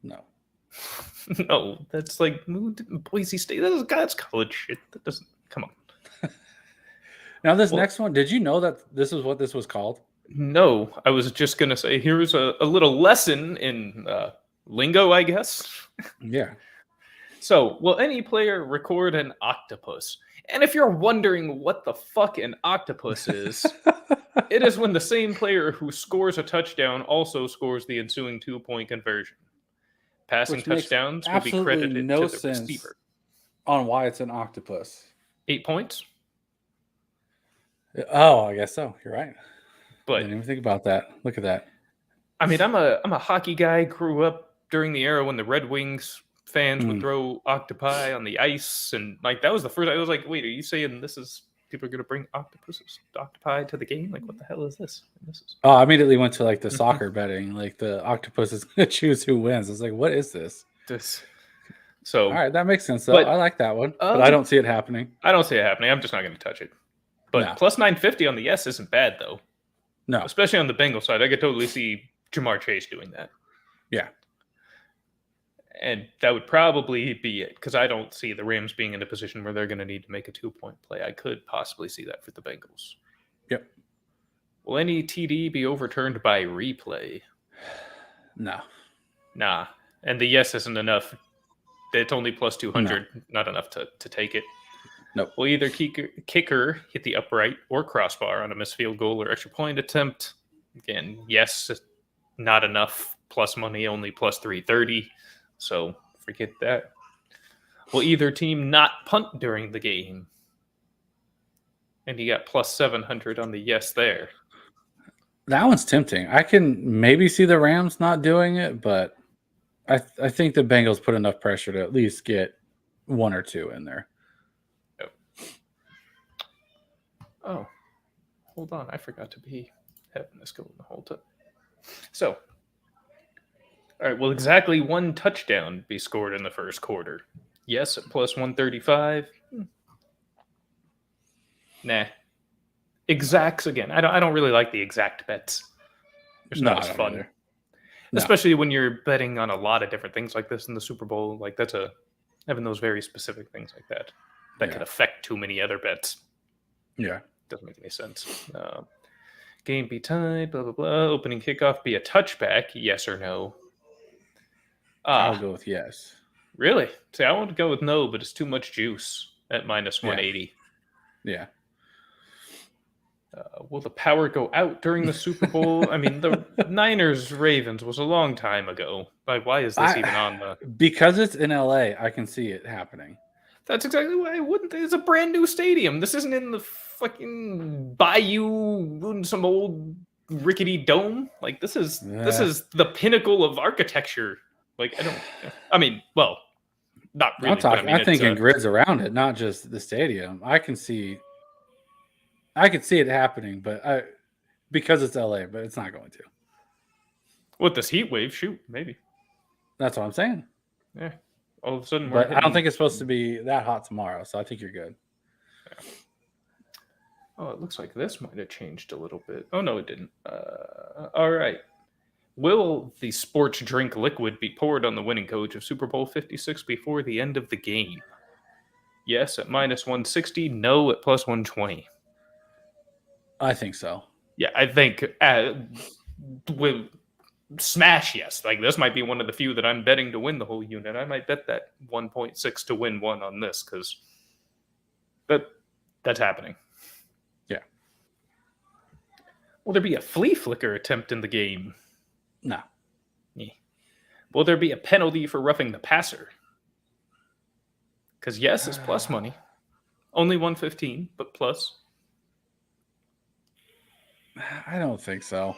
No, that's like Boise State. That's college shit. That doesn't come on. Now this next one, did you know that this is what this was called? No, I was just gonna say here's a little lesson in lingo, I guess. Yeah. So, will any player record an octopus? And if you're wondering what the fuck an octopus is, it is when the same player who scores a touchdown also scores the ensuing 2-point conversion. Passing touchdowns will be credited to the receiver. On why it's an octopus. 8 points? Oh, I guess so. You're right. But I didn't even think about that. Look at that. I mean, I'm a hockey guy. Grew up during the era when the Red Wings fans would throw octopi on the ice, and like that was the first. I was like, "Wait, are you saying this is people are going to bring octopi to the game? Like, what the hell is this?" Oh, I immediately went to like the soccer betting. Like the octopus is going to choose who wins. I was like, "What is this?" So, all right, that makes sense. Though I like that one, but I don't see it happening. I don't see it happening. I'm just not going to touch it. But plus 950 on the yes isn't bad though. No, especially on the Bengals side, I could totally see Jamar Chase doing that. Yeah. And that would probably be it because I don't see the Rams being in a position where they're going to need to make a 2-point play. I could possibly see that for the Bengals. Yep. Will any TD be overturned by replay? No. Nah. And the yes isn't enough. It's only plus 200, not enough to take it. Nope. Will either kicker hit the upright or crossbar on a missed field goal or extra point attempt? Again, yes, not enough. Plus money, only plus 330. So forget that. Will either team not punt during the game? And you got plus 700 on the yes there. That one's tempting. I can maybe see the Rams not doing it, but I think the Bengals put enough pressure to at least get one or two in there. Yep. Oh, hold on. I forgot to be having this going the whole time. So, all right. Will exactly one touchdown be scored in the first quarter? Yes, at plus 135. Nah. Exacts again. I don't really like the exact bets. It's not as fun. No. Especially when you're betting on a lot of different things like this in the Super Bowl. Like having those very specific things like that could affect too many other bets. Yeah. Doesn't make any sense. Game be tied, blah, blah, blah. Opening kickoff be a touchback, yes or no? I'll go with yes. Really? See, I want to go with no, but it's too much juice at minus 180. Yeah. Will the power go out during the Super Bowl? I mean, the Niners-Ravens was a long time ago. Why is this even on the... Because it's in LA, I can see it happening. That's exactly why I wouldn't. It's a brand new stadium. This isn't in the fucking bayou in some old rickety dome. Like, this is the pinnacle of architecture. Like, well, not really. I'm thinking grids around it, not just the stadium. I can see it happening, but because it's LA, but it's not going to. With this heat wave, shoot, maybe. That's what I'm saying. Yeah. All of a sudden, but I don't think it's supposed to be that hot tomorrow, so I think you're good. Yeah. Oh, it looks like this might have changed a little bit. Oh, no, it didn't. All right. Will the sports drink liquid be poured on the winning coach of Super Bowl 56 before the end of the game? Yes, at minus 160. No, at plus 120. I think so. Yeah, I think with smash, yes. Like, this might be one of the few that I'm betting to win the whole unit. I might bet that 1.6 to win one on this because that's happening. Yeah. Will there be a flea flicker attempt in the game? No. Yeah. Will there be a penalty for roughing the passer? Because yes is plus money. Only 115, but plus. I don't think so.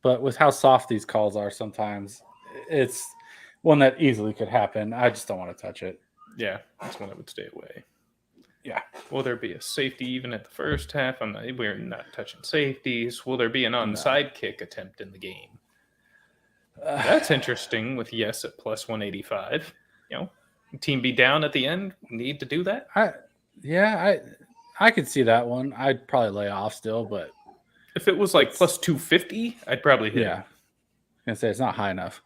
But with how soft these calls are sometimes, it's one that easily could happen. I just don't want to touch it. Yeah, that's one that would stay away. Yeah. Will there be a safety even at the first half? We're not touching safeties. Will there be an onside kick attempt in the game? That's interesting with yes at plus 185. Team be down at the end. Need to do that? I could see that one. I'd probably lay off still, but if it was like plus 250, I'd probably hit. Yeah. I was gonna say it's not high enough.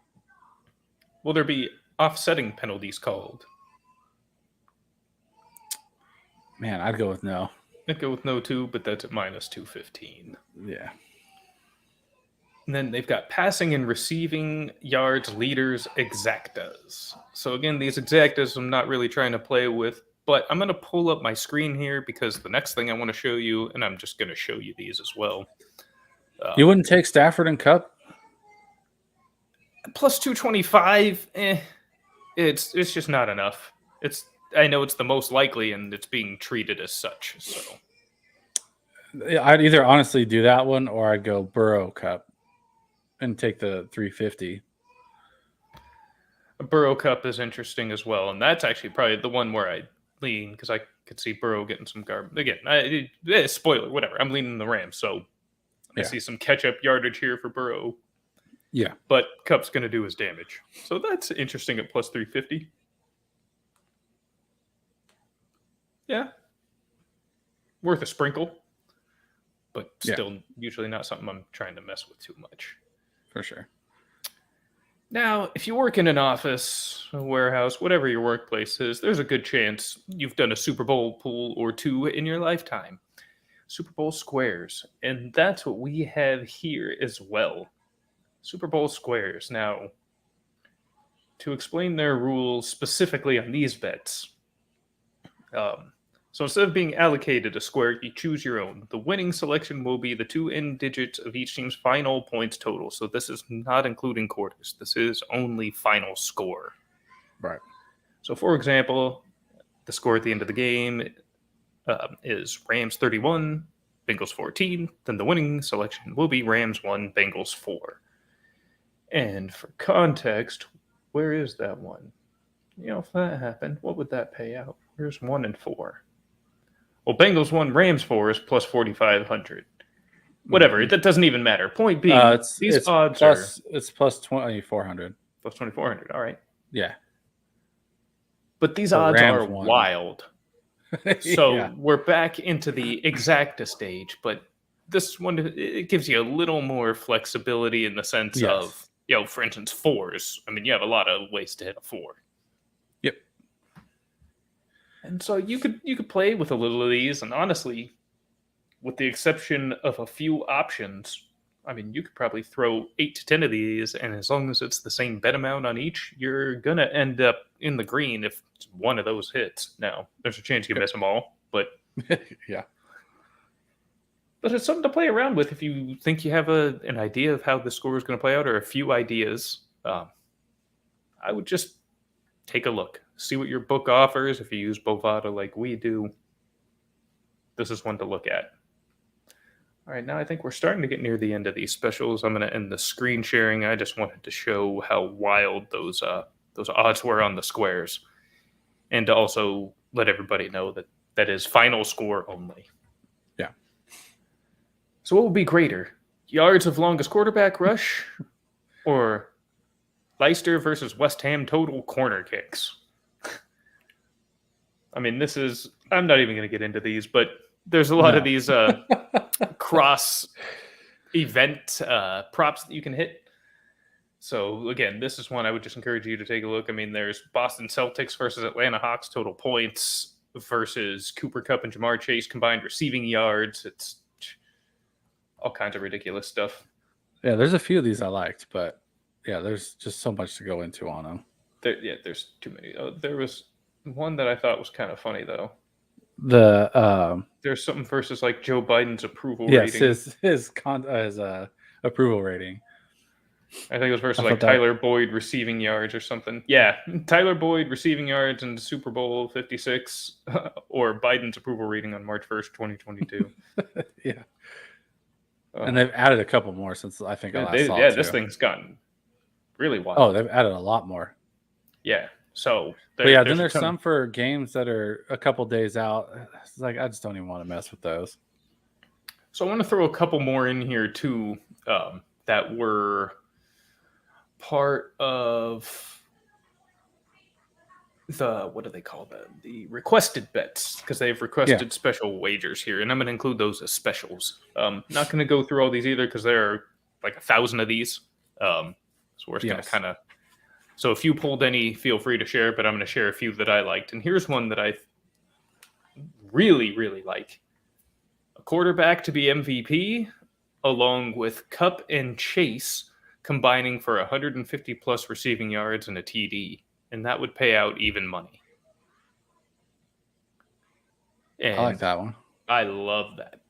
Will there be offsetting penalties called? Man, I'd go with no. I'd go with no too, but that's at minus 215. Yeah. And then they've got passing and receiving yards, leaders, exactas. So again, these exactas I'm not really trying to play with, but I'm going to pull up my screen here because the next thing I want to show you, and I'm just going to show you these as well. You wouldn't take Stafford and Cup? Plus 225, it's just not enough. I know it's the most likely, and it's being treated as such. So I'd either honestly do that one, or I'd go Burrow Cup and take the 350. Burrow Cup is interesting as well, and that's actually probably the one where I lean because I could see Burrow getting some garbage. Again, spoiler, whatever. I'm leaning the Rams, so I see some catch-up yardage here for Burrow. Yeah. But Cup's going to do his damage. So that's interesting at plus 350. Yeah. Worth a sprinkle. But still usually not something I'm trying to mess with too much. For sure. Now, if you work in an office, a warehouse, whatever your workplace is, there's a good chance you've done a Super Bowl pool or two in your lifetime. Super Bowl squares. And that's what we have here as well. Super Bowl squares. Now, to explain their rules specifically on these bets, so instead of being allocated a square, you choose your own. The winning selection will be the two end digits of each team's final points total. So this is not including quarters. This is only final score. Right. So, for example, the score at the end of the game is Rams 31, Bengals 14. Then the winning selection will be Rams 1, Bengals 4. And for context, where is that one? If that happened, what would that pay out? Where's 1 and 4? Well, Bengals 1, Rams 4 is plus 4,500. Whatever, that doesn't even matter. Point being, these odds are it's plus 2,400. plus 2,400. All right. Yeah. But these The odds Rams are won. wild. So Yeah. we're back into the exacta stage, but this one, it gives you a little more flexibility in the sense Yes. of, for instance, 4s. I mean, you have a lot of ways to hit a 4. Yep. And so you could play with a little of these, and honestly, with the exception of a few options, I mean, you could probably throw 8 to 10 of these, and as long as it's the same bet amount on each, you're gonna end up in the green if one of those hits. Now, there's a chance you miss them all, but Yeah. But it's something to play around with if you think you have an idea of how the score is going to play out, or a few ideas. I would just take a look, see what your book offers. If you use Bovada like we do, this is one to look at. All right, now I think we're starting to get near the end of these specials. I'm going to end the screen sharing. I just wanted to show how wild those odds were on the squares, and to also let everybody know that is final score only. Yeah. So what would be greater, yards of longest quarterback rush, or Leicester versus West Ham total corner kicks? I mean, I'm not even going to get into these, but there's a lot of these cross event props that you can hit. So again, this is one I would just encourage you to take a look. I mean, there's Boston Celtics versus Atlanta Hawks total points versus Cooper Kupp and Jamar Chase combined receiving yards. It's all kinds of ridiculous stuff. Yeah, there's a few of these I liked, but yeah, there's just so much to go into on them. There's too many. There was one that I thought was kind of funny though. There's something versus like Joe Biden's approval rating. Yes, his approval rating. I think it was versus like Tyler Boyd receiving yards or something. Yeah, Tyler Boyd receiving yards in Super Bowl 56 or Biden's approval rating on March 1st, 2022. Yeah. And they've added a couple more since I think I last saw it. This thing's gotten really wild. Oh, they've added a lot more. Yeah. So then there's some for games that are a couple days out. It's like I just don't even want to mess with those. So I want to throw a couple more in here too that were part of what do they call them? The requested bets, because they've requested special wagers here, and I'm going to include those as specials. Not going to go through all these either because there are like 1,000 of these. So we're just going to kind of. So if you pulled any, feel free to share, but I'm going to share a few that I liked. And here's one that I really, really like: a quarterback to be MVP, along with Kupp and Chase combining for 150 plus receiving yards and a TD, and that would pay out even money. And I like that one. I love that.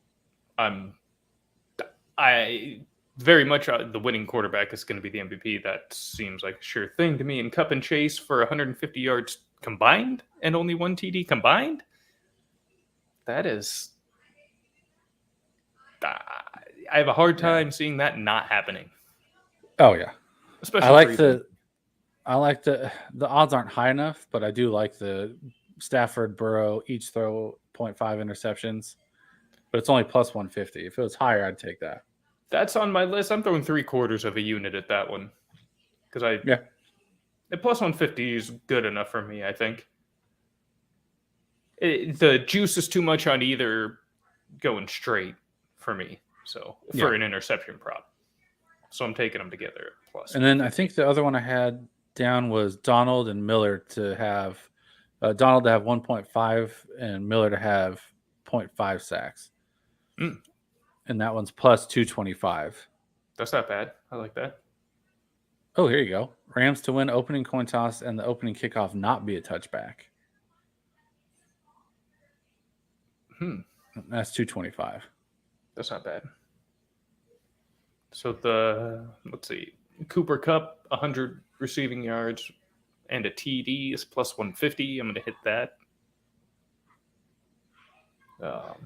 I very much the winning quarterback is going to be the MVP. That seems like a sure thing to me. And Kupp and Chase for 150 yards combined and only one TD combined. That is, I have a hard time seeing that not happening. Oh yeah, especially I like the odds aren't high enough, but I do like the Stafford, Burrow each throw 0.5 interceptions, but it's only plus 150. If it was higher, I'd take that. That's on my list. I'm throwing 3/4 of a unit at that one because the plus 150 is good enough for me. I think the juice is too much on either going straight for me. So for an interception prop. So I'm taking them together. Plus, and then I think the other one I had down was Donald and Miller to have Donald to have 1.5 and Miller to have 0.5 sacks. And that one's plus 225. That's not bad. I like that. Oh, here you go. Rams to win opening coin toss and the opening kickoff not be a touchback. That's 225. That's not bad. So let's see, Cooper Kupp, 100 receiving yards and a TD is plus 150. I'm going to hit that.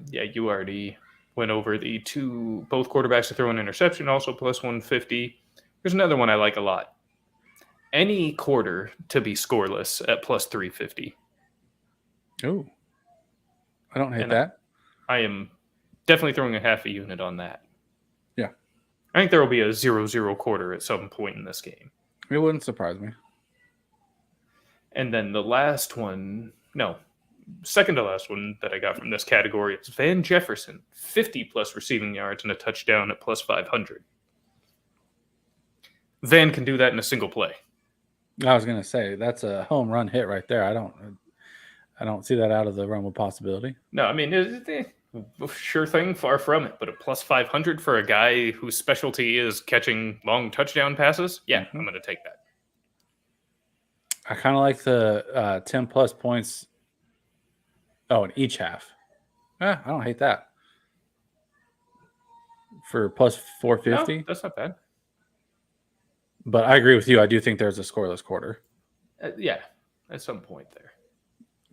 Yeah, you already went over the both quarterbacks to throw an interception, also plus 150. Here's another one I like a lot. Any quarter to be scoreless at plus 350. Oh, I don't hate And that. I am definitely throwing a half a unit on that. Yeah. I think there will be a 0-0 quarter at some point in this game. It wouldn't surprise me. And then the last one, second to last one that I got from this category is Van Jefferson, 50 plus receiving yards and a touchdown at plus 500. Van can do that in a single play. I was going to say that's a home run hit right there. I don't see that out of the realm of possibility. No, I mean, sure thing, far from it. But a plus 500 for a guy whose specialty is catching long touchdown passes? Yeah, I'm going to take that. I kind of like the 10 plus points. Oh, in each half. I don't hate that. For plus 450? No, that's not bad. But I agree with you. I do think there's a scoreless quarter. Yeah, at some point there.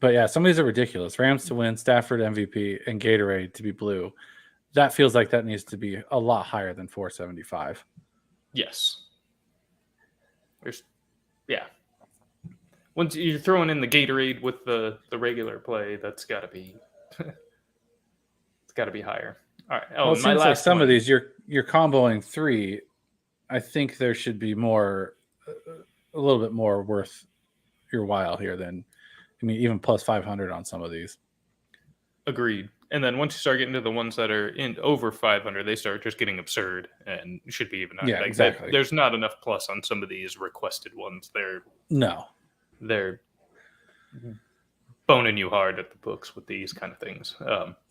But yeah, some of these are ridiculous. Rams to win, Stafford MVP, and Gatorade to be blue. That feels like that needs to be a lot higher than 475. Yes. Once you're throwing in the Gatorade with the regular play, that's got to be it's got to be higher. All right. Well, it seems like some of these you're comboing 3. I think there should be more, a little bit more worth your while here than, even plus 500 on some of these. Agreed. And then once you start getting to the ones that are in over 500, they start just getting absurd and should be even. Yeah, exactly. There's not enough plus on some of these requested ones. They're boning you hard at the books with these kind of things.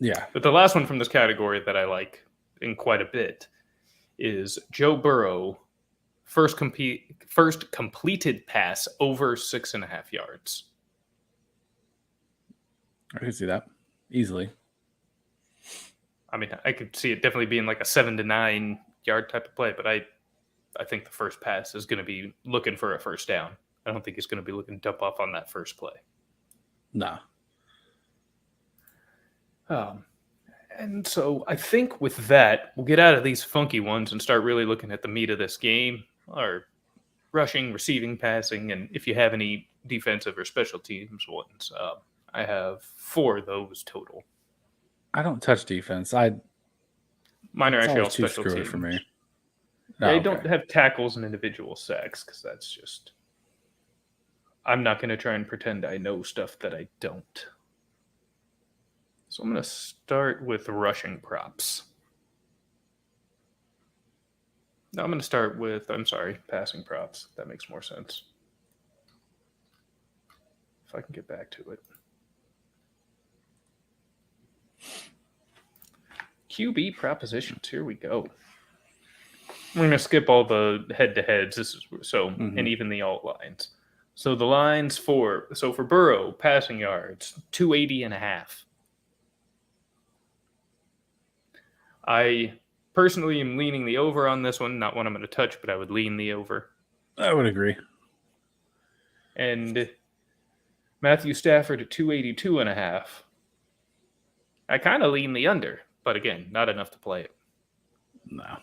Yeah. But the last one from this category that I like in quite a bit is Joe Burrow, first completed pass over 6.5 yards. I can see that easily. I could see it definitely being like a 7 to 9 yard type of play, but I think the first pass is going to be looking for a first down. I don't think he's going to be looking to dump off on that first play. No. And so I think with that, we'll get out of these funky ones and start really looking at the meat of this game, or rushing, receiving, passing, and if you have any defensive or special teams ones. I have 4 of those total. I don't touch defense. Mine are actually all too special screwy teams for me. They don't have tackles and individual sacks because that's just. I'm not going to try and pretend I know stuff that I don't. So I'm going to start with rushing props. No, I'm going to start with, passing props. That makes more sense. If I can get back to it. QB propositions. Here we go. We're going to skip all the head-to-heads. And even the alt lines. So the lines for Burrow, passing yards, 280.5. I personally am leaning the over on this one. Not one I'm going to touch, but I would lean the over. I would agree. And Matthew Stafford at 282.5. I kind of lean the under, but again, not enough to play it. No.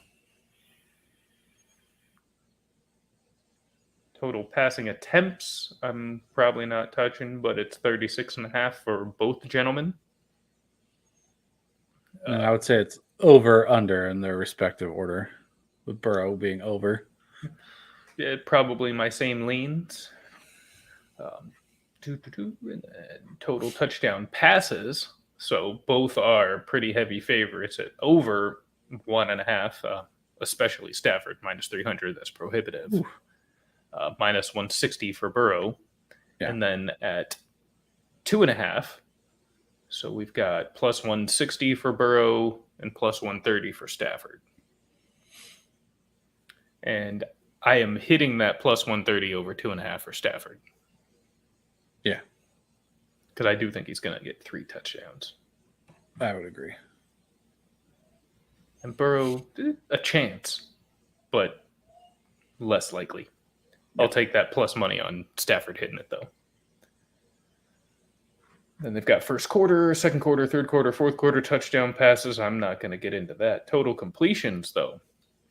Total passing attempts, I'm probably not touching, but it's 36.5 for both gentlemen. I would say it's over, under in their respective order, with Burrow being over. Probably my same leans. Total touchdown passes, so both are pretty heavy favorites at over 1.5, especially Stafford, minus 300. That's prohibitive. Minus 160 for Burrow. Yeah. And then at 2.5, so we've got plus 160 for Burrow and plus 130 for Stafford. And I am hitting that plus 130 over 2.5 for Stafford. Yeah. Because I do think he's going to get 3 touchdowns. I would agree. And Burrow, a chance, but less likely. I'll take that plus money on Stafford hitting it, though. Then they've got first quarter, second quarter, third quarter, fourth quarter touchdown passes. I'm not going to get into that. Total completions, though,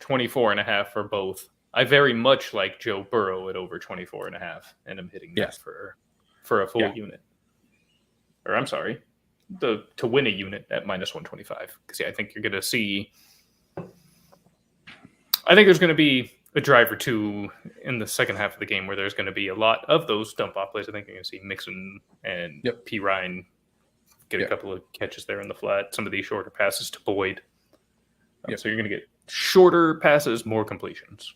24.5 for both. I very much like Joe Burrow at over 24.5, and I'm hitting that for a full unit. Or I'm sorry, to win a unit at minus 125. Because I think you're going to see. I think there's going to be a drive or two in the second half of the game where there's going to be a lot of those dump off plays. I think you're going to see Mixon and P. Ryan get a couple of catches there in the flat. Some of these shorter passes to Boyd. So you're going to get shorter passes, more completions.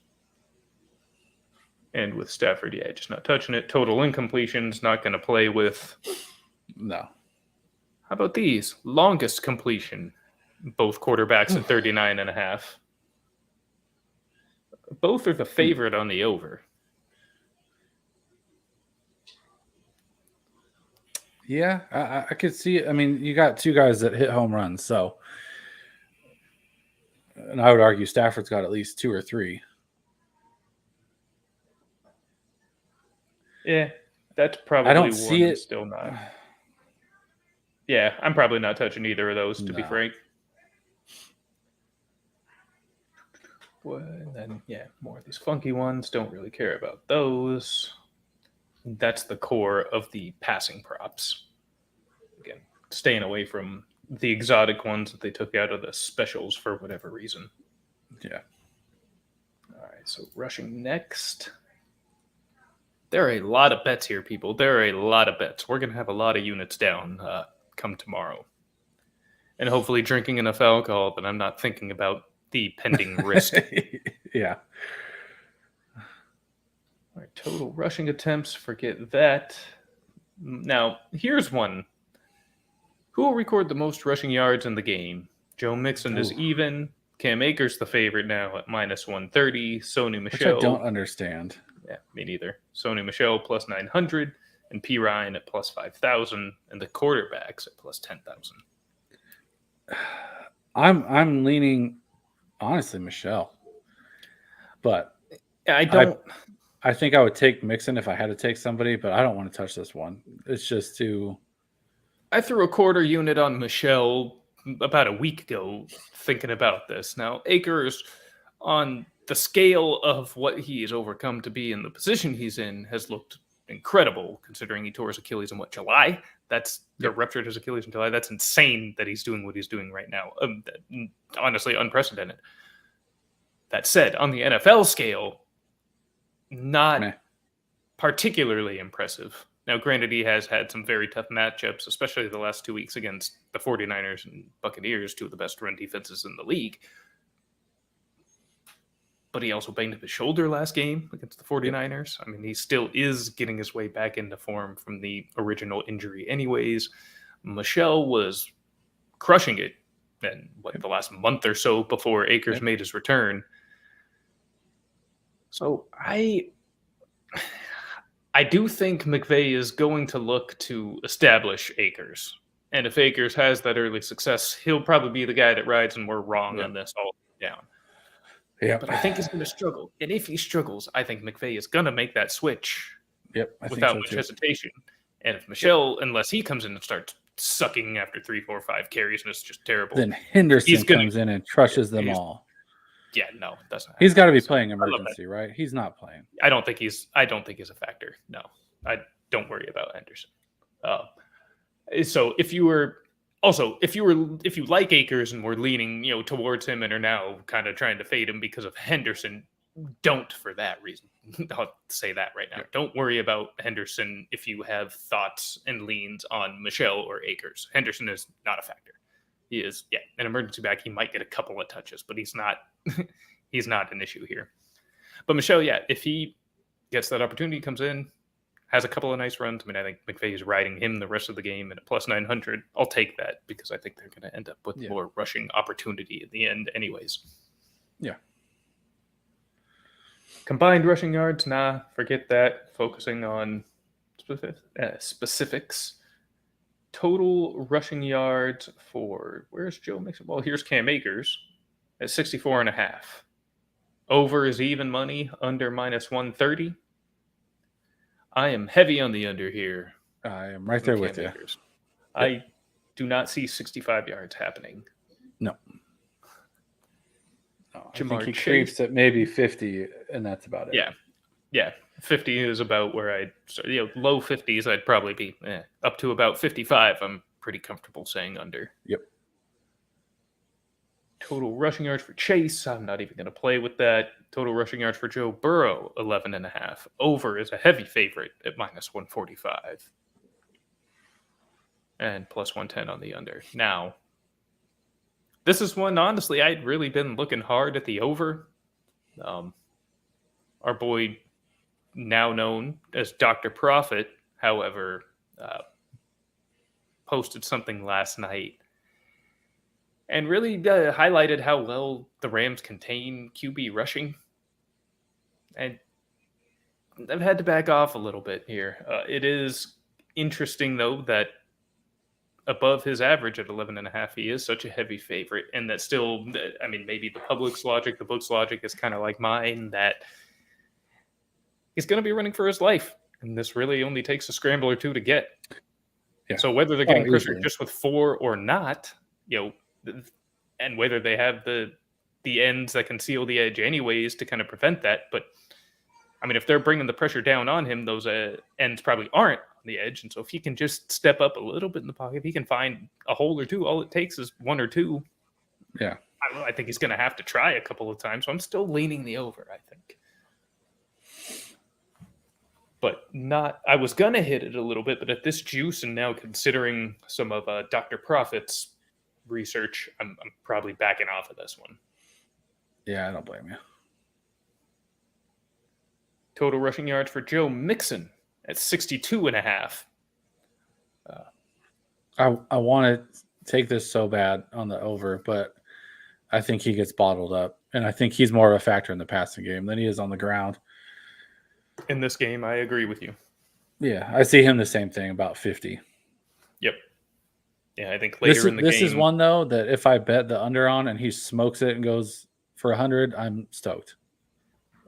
And with Stafford, just not touching it. Total incompletions, not going to play with. No. How about these? Longest completion, both quarterbacks at 39.5. Both are the favorite on the over. Yeah, I could see it. I mean, you got two guys that hit home runs, so. And I would argue Stafford's got at least 2 or 3. Yeah, that's probably I don't see it. Still not. Yeah, I'm probably not touching either of those, to be frank. And then, more of these funky ones. Don't really care about those. That's the core of the passing props. Again, staying away from the exotic ones that they took out of the specials for whatever reason. Yeah. All right, so rushing next. There are a lot of bets here, people. There are a lot of bets. We're going to have a lot of units down come tomorrow. And hopefully drinking enough alcohol that I'm not thinking about the pending risk. Yeah. All right, total rushing attempts, forget that. Now, here's one. Who will record the most rushing yards in the game? Joe Mixon is even. Cam Akers the favorite now at minus 130. Sony Michel. Which I don't understand. Yeah, me neither. Sony Michel plus 900 and P. Ryan at plus 5,000 and the quarterbacks at plus 10,000. I'm leaning, honestly, Michelle. But I don't. I think I would take Mixon if I had to take somebody, but I don't want to touch this one. It's just too. I threw a quarter unit on Michelle about a week ago thinking about this. Now, Akers, on the scale of what he has overcome to be in the position he's in, has looked incredible considering he tore his Achilles in July? Ruptured his Achilles in July. That's insane that he's doing what he's doing right now. Honestly, unprecedented. That said, on the NFL scale, not particularly impressive. Now, granted, he has had some very tough matchups, especially the last 2 weeks against the 49ers and Buccaneers, two of the best run defenses in the league. But he also banged up his shoulder last game against the 49ers. I mean, he still is getting his way back into form from the original injury anyways. Michel was crushing it in, the last month or so before Akers made his return. So I do think McVay is going to look to establish Akers. And if Akers has that early success, he'll probably be the guy that rides, and we're wrong on this all down. Yeah, but I think he's going to struggle. And if he struggles, I think McVay is going to make that switch so without much hesitation. And if Michel, unless he comes in and starts sucking after 3, 4, 5 carries, and it's just terrible. Then Henderson comes in and crushes them all. Yeah, no, that's not. He's got to be playing emergency, right? He's not playing. I don't think he's a factor. No, I don't worry about Henderson. So if you like Akers and were leaning, towards him and are now kind of trying to fade him because of Henderson, don't for that reason. I'll say that right now. Yeah. Don't worry about Henderson if you have thoughts and leans on Michel or Akers. Henderson is not a factor. He is, an emergency back. He might get a couple of touches, but he's not an issue here. But Michel, if he gets that opportunity, comes in, has a couple of nice runs. I mean, I think McVay is riding him the rest of the game at a plus 900. I'll take that because I think they're going to end up with more rushing opportunity at the end anyways. Yeah. Combined rushing yards, forget that. Focusing on specifics. Total rushing yards for, where's Joe Mixon? Well, here's Cam Akers at 64.5. Over is even money, under minus 130. I am heavy on the under here. I am right there with Cam you. Akers. I do not see 65 yards happening. No. I think Jamar he Chase. creeps at maybe 50, and that's about it. Yeah. 50 is about where I'd, low 50s, I'd probably be up to about 55. I'm pretty comfortable saying under. Yep. Total rushing yards for Chase, I'm not even going to play with that. Total rushing yards for Joe Burrow, 11.5. Over is a heavy favorite at minus 145. And plus 110 on the under. Now, this is one, honestly, I'd really been looking hard at the over. Our boy, now known as Dr. Prophet, however, posted something last night and really highlighted how well the Rams contain QB rushing. And I've had to back off a little bit here. It is interesting, though, that above his average at 11.5, he is such a heavy favorite. And that still, I mean, maybe the public's logic, the book's logic is kind of like mine, that he's going to be running for his life. And this really only takes a scramble or two to get. Yeah. So whether they're getting pressured easily. just with 4 or not, and whether they have the ends that can seal the edge anyways to kind of prevent that. But I mean, if they're bringing the pressure down on him, those ends probably aren't on the edge. And so if he can just step up a little bit in the pocket, if he can find a hole or two, all it takes is 1 or 2. Yeah. I don't know. I think he's going to have to try a couple of times. So I'm still leaning the over, I think. But I was going to hit it a little bit, but at this juice and now considering some of Dr. Prophet's research, I'm probably backing off of this one. Yeah, I don't blame you. Total rushing yards for Joe Mixon at 62.5. I want to take this so bad on the over, but I think he gets bottled up. And I think he's more of a factor in the passing game than he is on the ground. In this game, I agree with you. Yeah, I see him the same thing, about 50. Yep. Yeah, I think later in the game. This is one, though, that if I bet the under on and he smokes it and goes for 100, I'm stoked.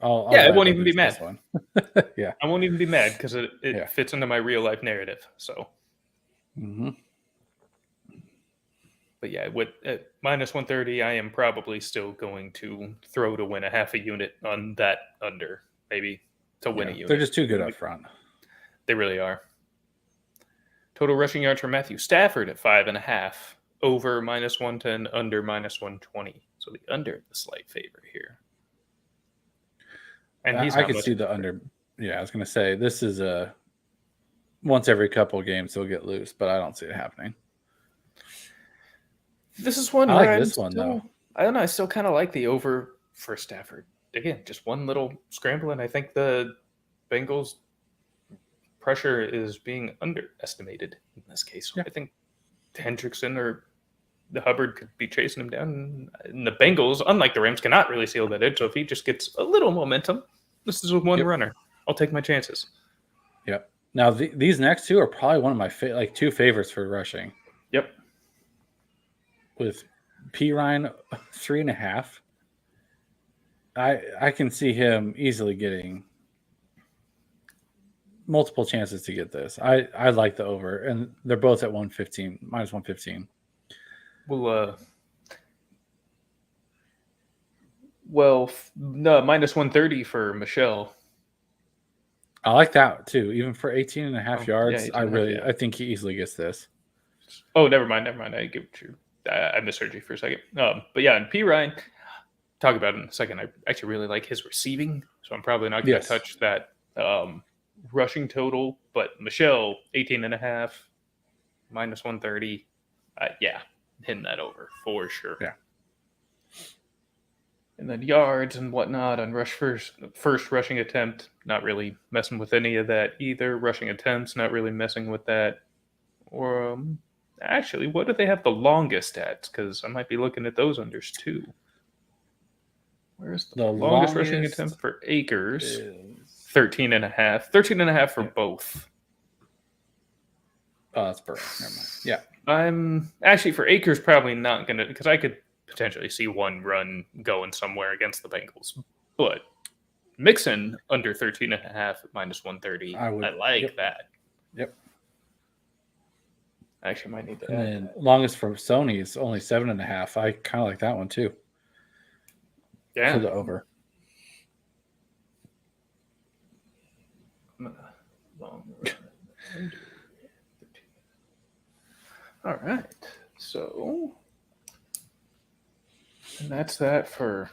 I won't even be mad. Yeah. I won't even be mad because it fits into my real life narrative. So. Mm-hmm. But yeah, at minus 130, I am probably still going to throw to win a half a unit on that under, maybe to win a unit. They're just too good up front. They really are. Total rushing yards for Matthew Stafford at 5.5. Over minus 110, under minus 120. So the under, the slight favor here. And I could see the under. Yeah, I was going to say, this is a once every couple of games he'll get loose, but I don't see it happening. This is one I where like I'm this one, though. I don't know. I still kind of like the over for Stafford. Again, just one little scramble, and I think the Bengals' pressure is being underestimated in this case. So I think Hendrickson or the Hubbard could be chasing him down. And the Bengals, unlike the Rams, cannot really seal that edge. So if he just gets a little momentum, this is one runner. I'll take my chances. Yep. Now, these next two are probably one of my two favorites for rushing. Yep. With P. Ryan 3.5, I can see him easily getting multiple chances to get this. I like the over, and they're both at 115, minus 115. No, minus 130 for Michelle. I like that too. Even for 18.5 yards, yeah, I think he easily gets this. Oh, never mind. I give it you. I misheard you for a second. But yeah, and P. Ryan, talk about it in a second. I actually really like his receiving, so I'm probably not going to touch that rushing total. But Michelle, 18.5, minus 130. Hitting that over for sure. Yeah. And then yards and whatnot on first rushing attempt, not really messing with any of that either. Rushing attempts, not really messing with that. Or actually, what do they have the longest at? Because I might be looking at those unders too. Where's the longest rushing attempt for Akers? 13.5. 13.5 for both. Oh, that's Burrow. Never mind. Yeah. I'm actually for Akers probably not going to, because I could potentially see one run going somewhere against the Bengals. But Mixon under 13.5 at -130. I would- I like yep. that. Yep. I actually might need to And add then that. longest for Sony is only 7.5. I kind of like that one too Yeah. for the over. All right. So, and that's that for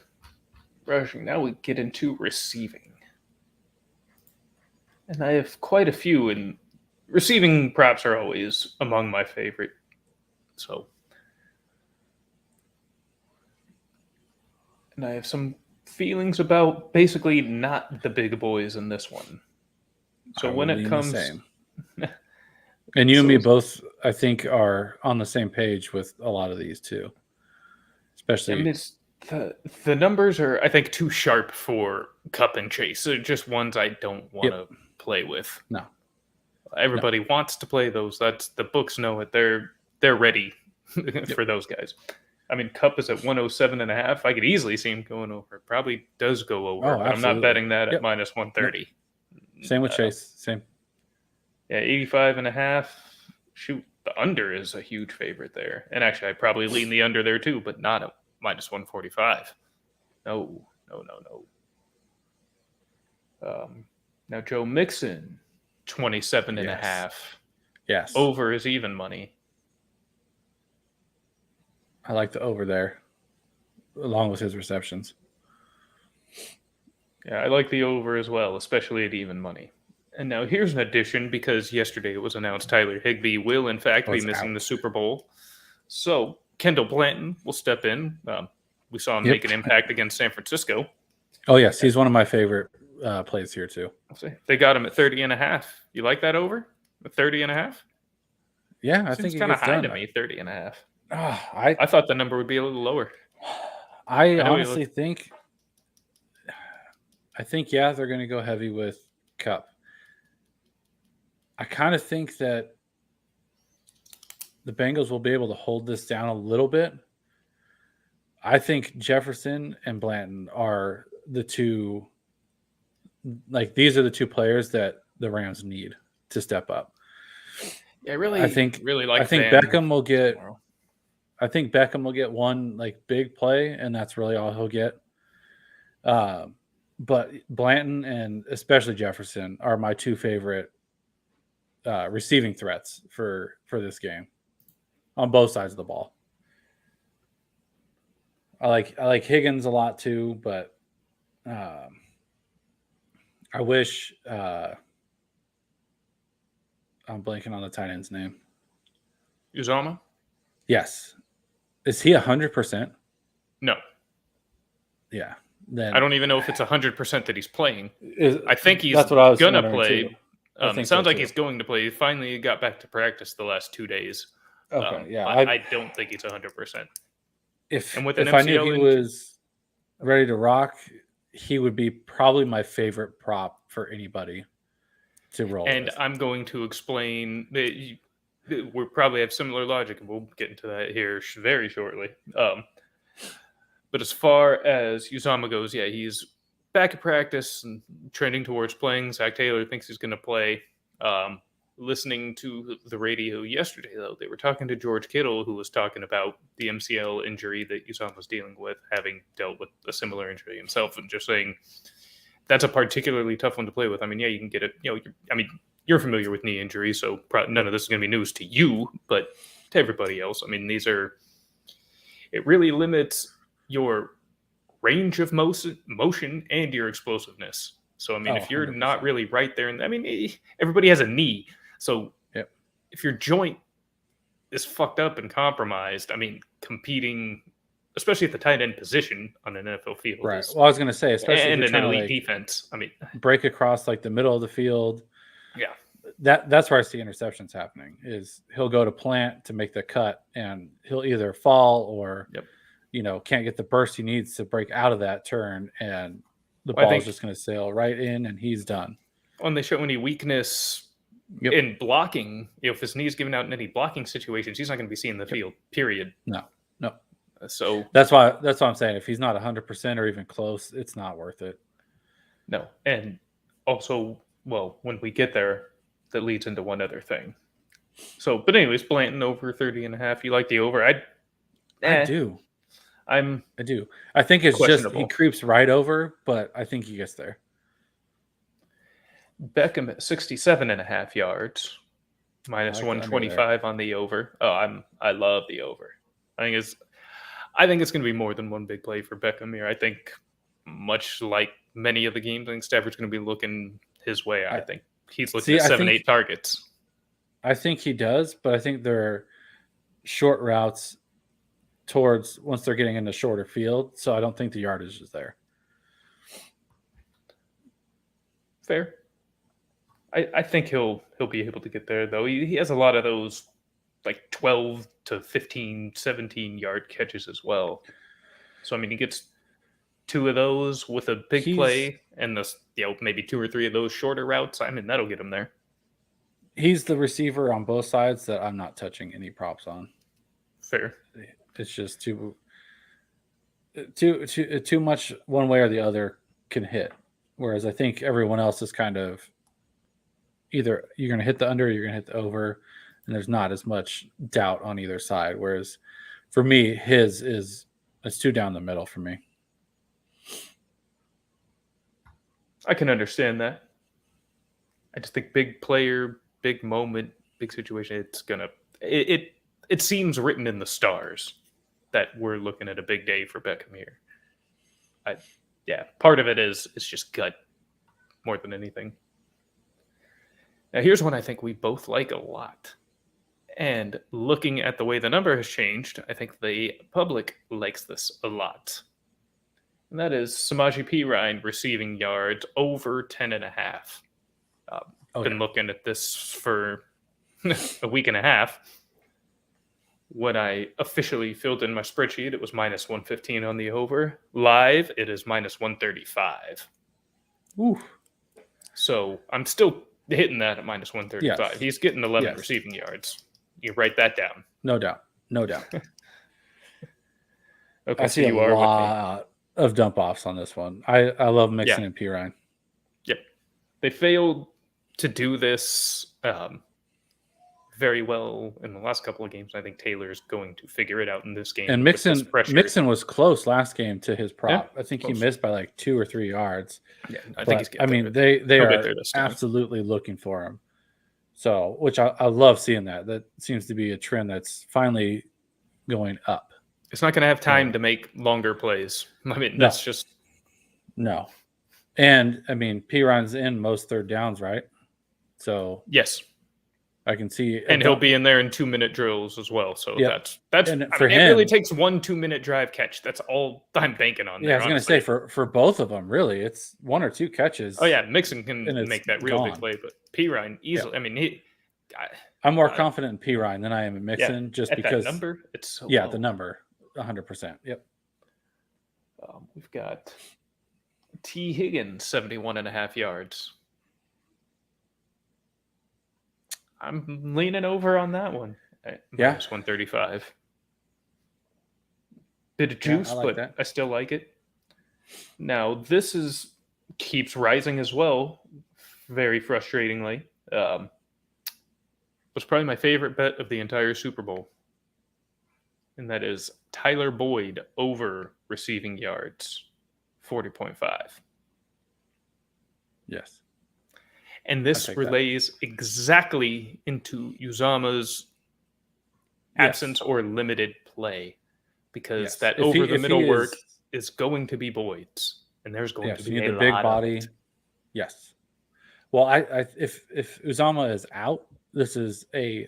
rushing. Now we get into receiving. And I have quite a few, and receiving props are always among my favorite. So, and I have some feelings about basically not the big boys in this one. So I when would it lean the comes, same. And you and me So- both, I think, are on the same page with a lot of these too. Especially, I mean, it's the numbers are, I think, too sharp for Cup and Chase. They're just ones I don't want to play with. No. Everybody wants to play those. That's the books know it. They're ready for those guys. I mean, Cup is at 107.5. I could easily see him going over. Probably does go over, Oh, but I'm not absolutely. betting that at Yep. -130. same with Chase. Same. Yeah, 85.5. Shoot, the under is a huge favorite there. And actually, I probably lean the under there too, but not at -145. No. Now Joe Mixon, 27.5. Yes. Over is even money. I like the over there, along with his receptions. Yeah, I like the over as well, especially at even money. And now here's an addition because yesterday it was announced Tyler Higbee will, in fact, be it's missing out. the Super Bowl. So Kendall Blanton will step in. We saw him make an impact against San Francisco. Oh, yes. He's one of my favorite plays here, too. They got him at 30.5. You like that over? At 30.5? Yeah, I Seems think it kind of gets high done. to me, 30.5. I I thought the number would be a little lower. I know he honestly think yeah, they're going to go heavy with Cup. I kind of think that the Bengals will be able to hold this down a little bit. I think Jefferson and Blanton are the two, like these are the two players that the Rams need to step up. Yeah, I think I think Van Beckham will get tomorrow. I think Beckham will get one like big play, and that's really all he'll get. But Blanton and especially Jefferson are my two favorite receiving threats for this game on both sides of the ball. I like Higgins a lot too, but I wish I'm blanking on the tight end's name. Uzama? Yes, is he 100%? No. Yeah. Then I don't even know if it's 100% that he's playing. is, I think he's that's what I was gonna wondering, play. too. I think It sounds so, like too. he's going to play. Finally, he got back to practice the last 2 days. Okay, yeah. I don't think he's 100%. If And with an I knew MCL he injury- was ready to rock, he would be probably my favorite prop for anybody to roll. And with. I'm going to explain that we probably have similar logic, and we'll get into that here very shortly. But as far as Uzama goes, yeah, he's back at practice and trending towards playing. Zach Taylor thinks he's going to play. Listening to the radio yesterday, though, they were talking to George Kittle, who was talking about the MCL injury that Uzama was dealing with, having dealt with a similar injury himself, and just saying that's a particularly tough one to play with. I mean, yeah, you can get it. You're familiar with knee injuries, so none of this is going to be news to you, but to everybody else, I mean, it really limits your range of motion and your explosiveness. So, I mean, if you're 100%. not really right there, and I mean, everybody has a knee. So if your joint is fucked up and compromised, I mean, competing, especially at the tight end position on an NFL field, right. Well, I was going to say, especially if and you're an trying elite to like defense. I mean, break across like the middle of the field. yeah. That's where I see interceptions happening. Is he'll go to plant to make the cut, and he'll either fall or can't get the burst he needs to break out of that turn, and the ball is just going to sail right in, and he's done. When they show any weakness in blocking, if his knee's given out in any blocking situations, he's not going to be seeing the field. Period. No. So that's why I'm saying if he's not 100% or even close, it's not worth it. No. And also, well, when we get there, that leads into one other thing. So, but anyways, Blanton over 30.5. You like the over? I do. I'm I do. I think it's just he questionable. creeps right over, but I think he gets there. Beckham at 67.5 yards, minus I like the under 125 on the over. Oh, I love the over. I think it's going to be more than one big play for Beckham here. I think, much like many of the games, I think Stafford's going to be looking his way. I think he's looking at 7-8 targets. I think he does, but I think they're short routes towards once they're getting into shorter field. So I don't think the yardage is there. Fair. I think he'll be able to get there, though. He has a lot of those like 12 to 15, 17 yard catches as well. So, I mean, he gets 2 of those with a big play and maybe 2 or 3 of those shorter routes. I mean, that'll get him there. He's the receiver on both sides that I'm not touching any props on. Fair. It's just too much one way or the other can hit. Whereas I think everyone else is kind of either you're going to hit the under or you're going to hit the over, and there's not as much doubt on either side. Whereas for me, it's too down the middle for me. I can understand that. I just think big player, big moment, big situation. It seems written in the stars that we're looking at a big day for Beckham here. Part of it is just gut more than anything. Now, here's one I think we both like a lot. And looking at the way the number has changed, I think the public likes this a lot. And that is Samaje Perine receiving yards over 10.5. Been looking at this for a week and a half. When I officially filled in my spreadsheet, it was minus 115 on the over. Live, it is minus 135. Ooh. So I'm still hitting that at minus 135. Yes. He's getting 11 receiving yards. You write that down. No doubt. Okay, I so see a lot of dump offs on this one. I love Mixon and Perine. Yep. They failed to do this very well in the last couple of games. I think Taylor's going to figure it out in this game. And Mixon was close last game to his prop. I think he missed by like 2 or 3 yards. Yeah, I think he's getting they are absolutely looking for him. So, which I love seeing that. That seems to be a trend that's finally going up. It's not going to have time to make longer plays. I mean, that's just no. And I mean, Perine's in most third downs, right? So yes. I can see, and he'll be in there in 2-minute drills as well. So that's and for him, it really takes 1 2-minute drive catch. That's all I'm banking on. Yeah, I was going to say for both of them, really, it's 1 or 2 catches. Oh yeah, Mixon can make that real big play, but Perine easily. Yeah. I mean, I'm more confident in Perine than I am in Mixon, just because that number. It's so low. The number, 100%. Yep. We've got T. Higgins, 71.5 yards. I'm leaning over on that one. Minus 135. Bit of juice, but I still like it. Now, this keeps rising as well, very frustratingly. Was probably my favorite bet of the entire Super Bowl. And that is Tyler Boyd over receiving yards, 40.5. Yes. And this relays exactly into Uzama's absence or limited play, because that over the middle work is going to be Boyd's, and there's going to be a big body. Yes. Well, if Uzama is out, this is a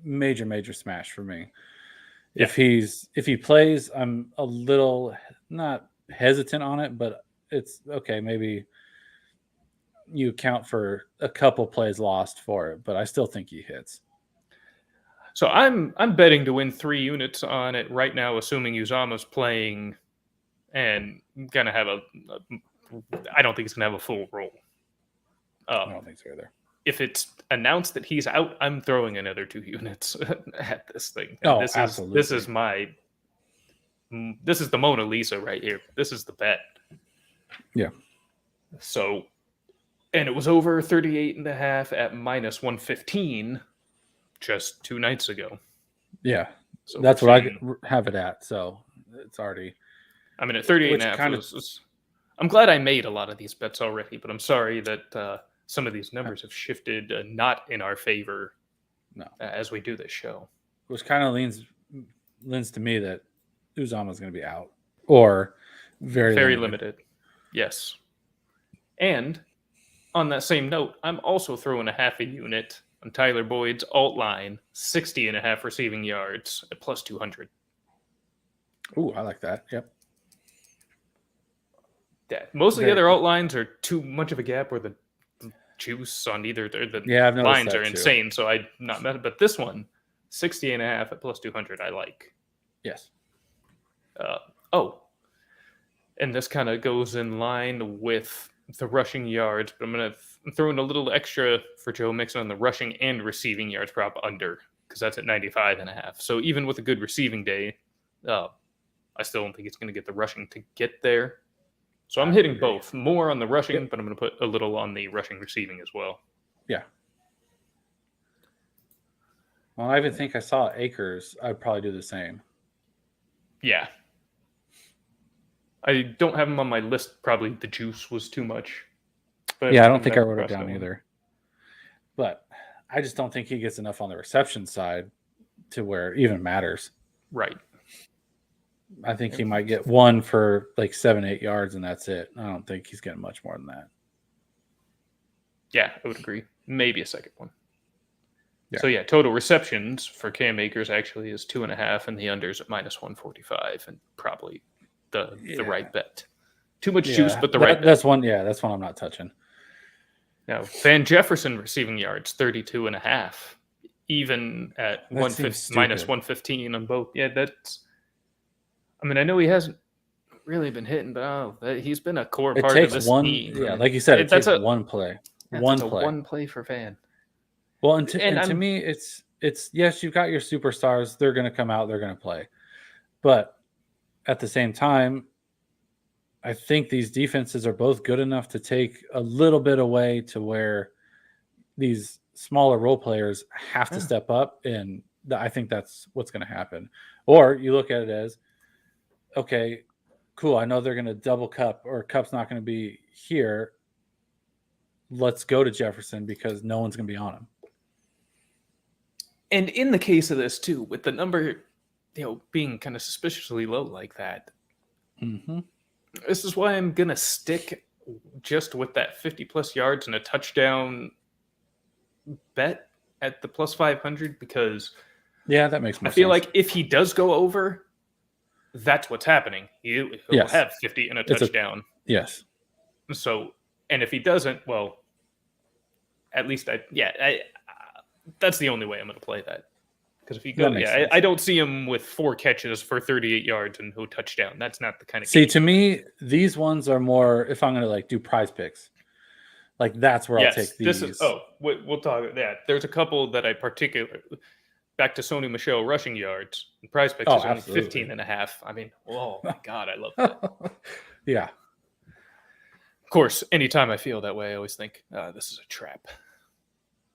major smash for me. Yeah. If he plays, I'm a little not hesitant on it, but it's okay. Maybe you account for a couple plays lost for it, but I still think he hits. So I'm betting to win 3 units on it right now, assuming Uzama's playing and gonna have I don't think he's gonna have a full role. I don't think so either. If it's announced that he's out, I'm throwing another 2 units at this thing. Absolutely. This is the Mona Lisa right here. This is the bet. Yeah. So, and it was over 38.5 at minus 115 just 2 nights ago. Yeah, So that's we're what seeing- I have it at. So it's already. I mean, at 38.5 was. I'm glad I made a lot of these bets already, but I'm sorry that some of these numbers have shifted not in our favor as we do this show. Which kind of lends to me that Uzama's going to be out or very limited. Yes. And on that same note, I'm also throwing a half a unit on Tyler Boyd's alt line, 60.5 receiving yards at plus 200. Ooh, I like that. Yep. Yeah, most of the other alt lines are too much of a gap where the juice on either the I've noticed lines that are too. insane. So I'm not mad. But this one, 60.5 at plus 200, I like. Yes. And this kind of goes in line with the rushing yards, but I'm throw in a little extra for Joe Mixon on the rushing and receiving yards prop under, because that's at 95.5. So even with a good receiving day, I still don't think it's going to get the rushing to get there. So I'm hitting both, more on the rushing, but I'm going to put a little on the rushing receiving as well. Yeah. Well, I even think I saw Akers. I'd probably do the same. Yeah. I don't have him on my list. Probably the juice was too much. But yeah, I don't think I wrote it down either. But I just don't think he gets enough on the reception side to where it even matters. Right. I think he might get one for like 7-8 yards, and that's it. I don't think he's getting much more than that. Yeah, I would agree. Maybe a second one. Yeah. So, total receptions for Cam Akers actually is 2.5, and the unders at minus 145, and probably the right bet. Too much juice, but right bet. That's one. Yeah, that's one I'm not touching. Now, Van Jefferson receiving yards, 32.5, even at minus 115 on both. Yeah, that's. I mean, I know he hasn't really been hitting, but he's been a core part of this team. Yeah, like you said, it takes one play. One play for Van. Well, and to me, it's yes, you've got your superstars. They're going to come out. They're going to play. But at the same time, I think these defenses are both good enough to take a little bit away to where these smaller role players have to step up. And I think that's what's going to happen. Or you look at it as, okay, cool. I know they're going to double Cup, or Cup's not going to be here. Let's go to Jefferson because no one's going to be on him. And in the case of this too, with the number, being kind of suspiciously low like that, this is why I'm going to stick just with that 50 plus yards and a touchdown bet at the plus 500, because that makes more sense. I feel like if he does go over, that's what's happening. He'll have 50 and a touchdown. Yes. So, and if he doesn't, well, at least that's the only way I'm going to play that. Because if he goes, I don't see him with 4 catches for 38 yards and no touchdown. That's not the kind of. See, to me, these ones are more. If I'm going to do prize picks, that's where I'll take these. We'll talk about that. There's a couple that I particularly. Back to Sony Michel rushing yards. Prize picks is only 15.5. I mean, oh my God, I love that. Yeah. Of course, anytime I feel that way, I always think this is a trap.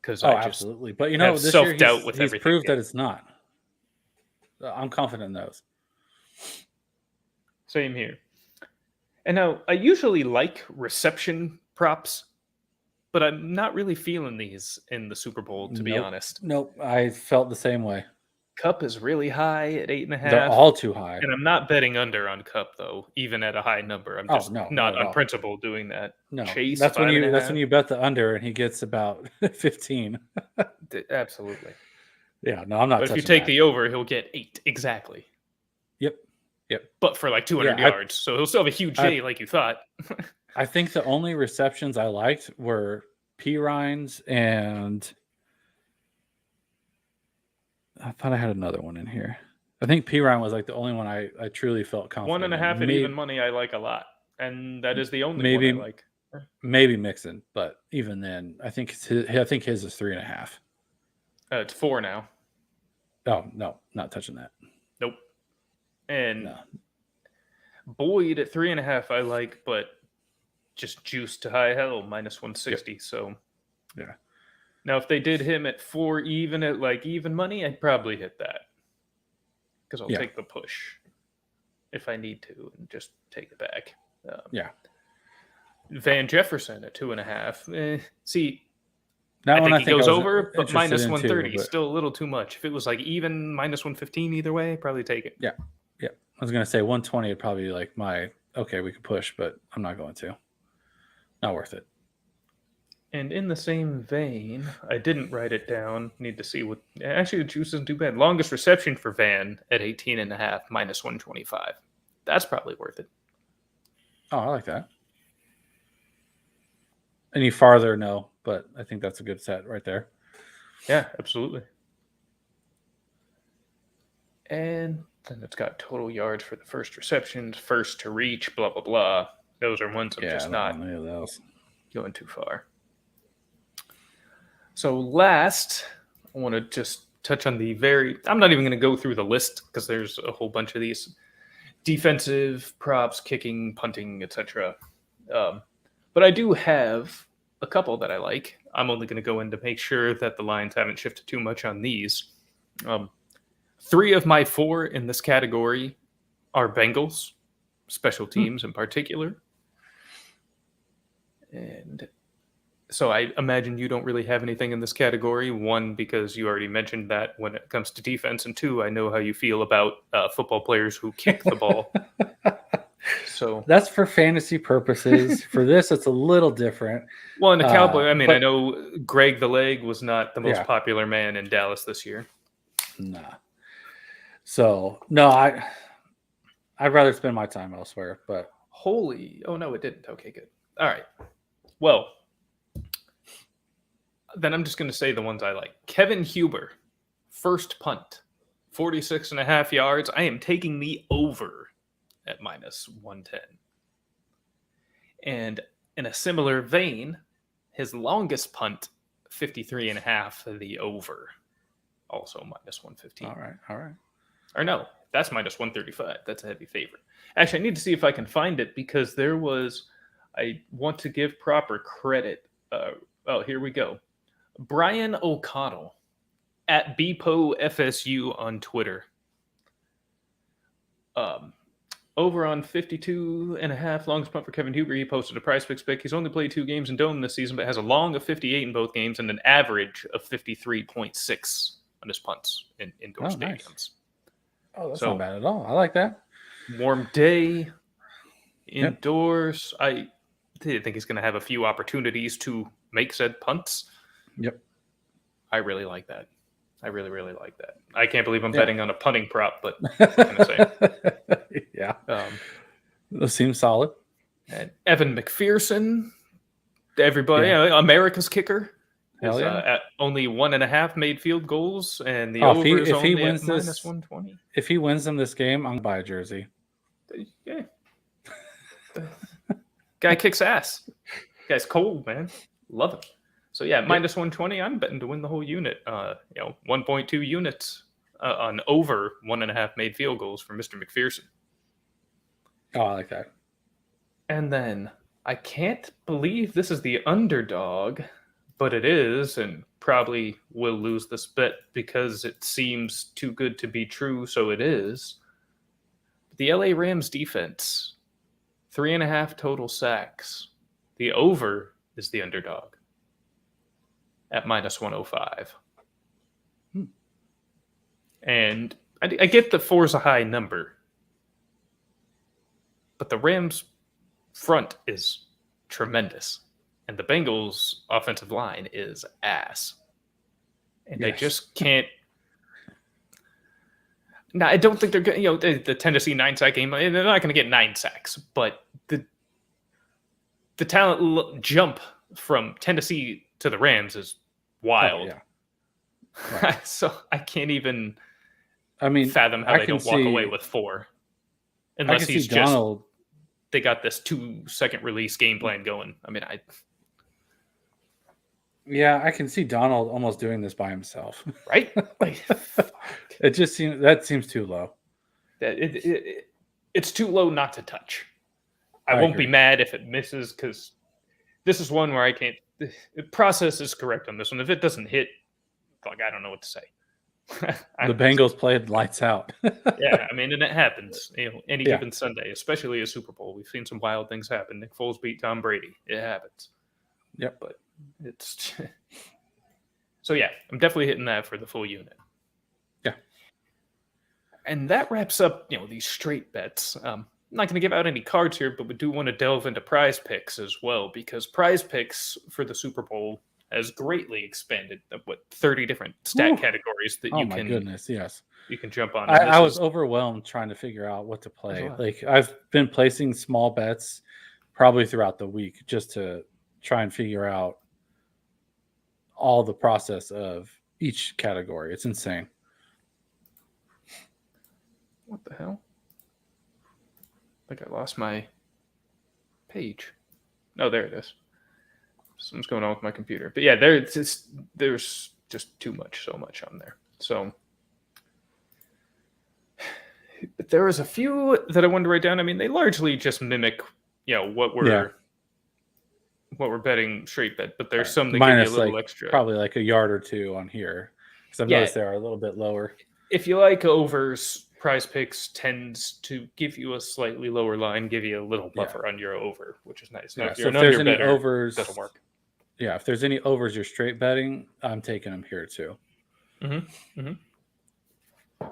Because absolutely. But this self-doubt year he's proved that it's not. I'm confident in those. Same here. And now I usually like reception props, but I'm not really feeling these in the Super Bowl, to be honest. Nope. I felt the same way. Cup is really high at 8.5. They're all too high. And I'm not betting under on Cup, though, even at a high number. I'm just not on principle doing that. No, Chase, that's when you bet the under and he gets about 15. Absolutely. Yeah, no, I'm not. But if you take the over, he'll get 8 exactly. Yep. But for 200 yards, so he'll still have a huge day like you thought. I think the only receptions I liked were P. Ryan's, and I thought I had another one in here. I think P. Ryan was the only one I truly felt confident. 1.5 at even money I like a lot, and that is the only one I like. Maybe Mixon, but even then, I think his is 3.5. It's 4 now. Oh no, not touching that. Nope. And Boyd at 3.5 I like, but just juiced to high hell, minus 160. So, Yeah. Now, if they did him at 4 even at like even money, I'd probably hit that because I'll take the push if I need to and just take it back. Van Jefferson at 2.5. See, That one I think he goes over, but interested minus in 130 too, but- still a little too much. If it was like even minus 115 either way, probably take it. Yeah. I was gonna say 120 would probably be like my okay, we could push, but I'm not going to. Not worth it. And in the same vein, I didn't write it down. Need to see what. Actually, the juice isn't too bad. Longest reception for Van at 18.5, minus 125. That's probably worth it. Oh, I like that. Any farther, no, but I think that's a good set right there. Yeah, absolutely. And then it's got total yards for the first receptions, first to reach, blah, blah, blah. Those are ones I'm just not any of those. going too far. So last, I want to just touch on I'm not even going to go through the list because there's a whole bunch of these defensive props, kicking, punting, etc. But I do have a couple that I like. I'm only going to go in to make sure that the lines haven't shifted too much on these. 3 of my 4 in this category are Bengals, special teams in particular. And so I imagine you don't really have anything in this category. 1, because you already mentioned that when it comes to defense. And 2, I know how you feel about football players who kick the ball. So that's for fantasy purposes. For this, it's a little different. Well, in the Cowboy, I mean, I know Greg the Leg was not the most popular man in Dallas this year. Nah. So no, I'd rather spend my time elsewhere. But oh no, it didn't. Okay, good. All right. Well, then I'm just going to say the ones I like. Kevin Huber, first punt, 46.5 yards. I am taking the over at minus 110. And in a similar vein, his longest punt, 53.5, the over, also minus 115. All right. Or no, that's minus 135. That's a heavy favorite. Actually, I need to see if I can find it because I want to give proper credit. Here we go. Brian O'Connell at BPOFSU on Twitter. Over on 52.5, longest punt for Kevin Huber. He posted a price fix pick. He's only played 2 games in Dome this season, but has a long of 58 in both games and an average of 53.6 on his punts in indoor stadiums. Nice. Oh, that's not bad at all. I like that. Warm day, indoors. I think he's going to have a few opportunities to make said punts. Yep. I really like that. I really, really like that. I can't believe I'm betting on a punting prop, but what can I say? Yeah. Those seem solid. And Evan McPherson, everybody, America's kicker. Hell yeah. At only 1.5 made field goals, and the over is only at minus 120. If he wins them this game, I'm going to buy a jersey. Yeah. Guy kicks ass. Guy's cold, man. Love him. So yeah, minus 120. I'm betting to win the whole unit. 1.2 units on over 1.5 made field goals for Mr. McPherson. Oh, I like that. And then I can't believe this is the underdog, but it is, and probably will lose this bet because it seems too good to be true. So it is. The LA Rams defense, 3.5 total sacks. The over is the underdog at minus 105. And I get that 4 is a high number, but the Rams front is tremendous, and the Bengals offensive line is ass. And they just can't. Now, I don't think they're going to, the Tennessee 9-sack game, they're not going to get 9 sacks, but the talent jump from Tennessee to the Rams is wild. Oh, yeah. Right. So I can't even I fathom how they don't walk away with 4. Unless he's just, they got this 2-second release game plan going. Yeah, I can see Donald almost doing this by himself. Right? It just seems too low. It's too low not to touch. I won't be agree. mad if it misses because this is one where I can't. The process is correct on this one. If it doesn't hit, like I don't know what to say. The Bengals played lights out. Yeah, I mean, and it happens. Any Yeah. given Sunday, especially a Super Bowl, we've seen some wild things happen. Nick Foles beat Tom Brady. It happens. Yep. But it's so yeah, I'm definitely hitting that for the full unit. Yeah. And that wraps up, these straight bets. I'm not going to give out any cards here, but we do want to delve into prize picks as well, because prize picks for the Super Bowl has greatly expanded. 30 different stat categories that Oh you my can goodness, yes. you can jump on. I was overwhelmed trying to figure out what to play. well. Like I've been placing small bets probably throughout the week just to try and figure out all the process of each category. It's insane. What the hell? I think I lost my page. No, there it is. Something's going on with my computer. But yeah, there's just so much on there. So, but there was a few that I wanted to write down. I mean, they largely just mimic, what we're betting straight bet. But there's some that give you a little extra. Probably like a yard or two on here because I've noticed they are a little bit lower. If you like overs, Prize Picks tends to give you a slightly lower line, give you a little buffer on your over, which is nice. Now, if you're so if there's any better, overs, it doesn't work. Yeah, if there's any overs you're straight betting, I'm taking them here too. Mm-hmm. Mm-hmm.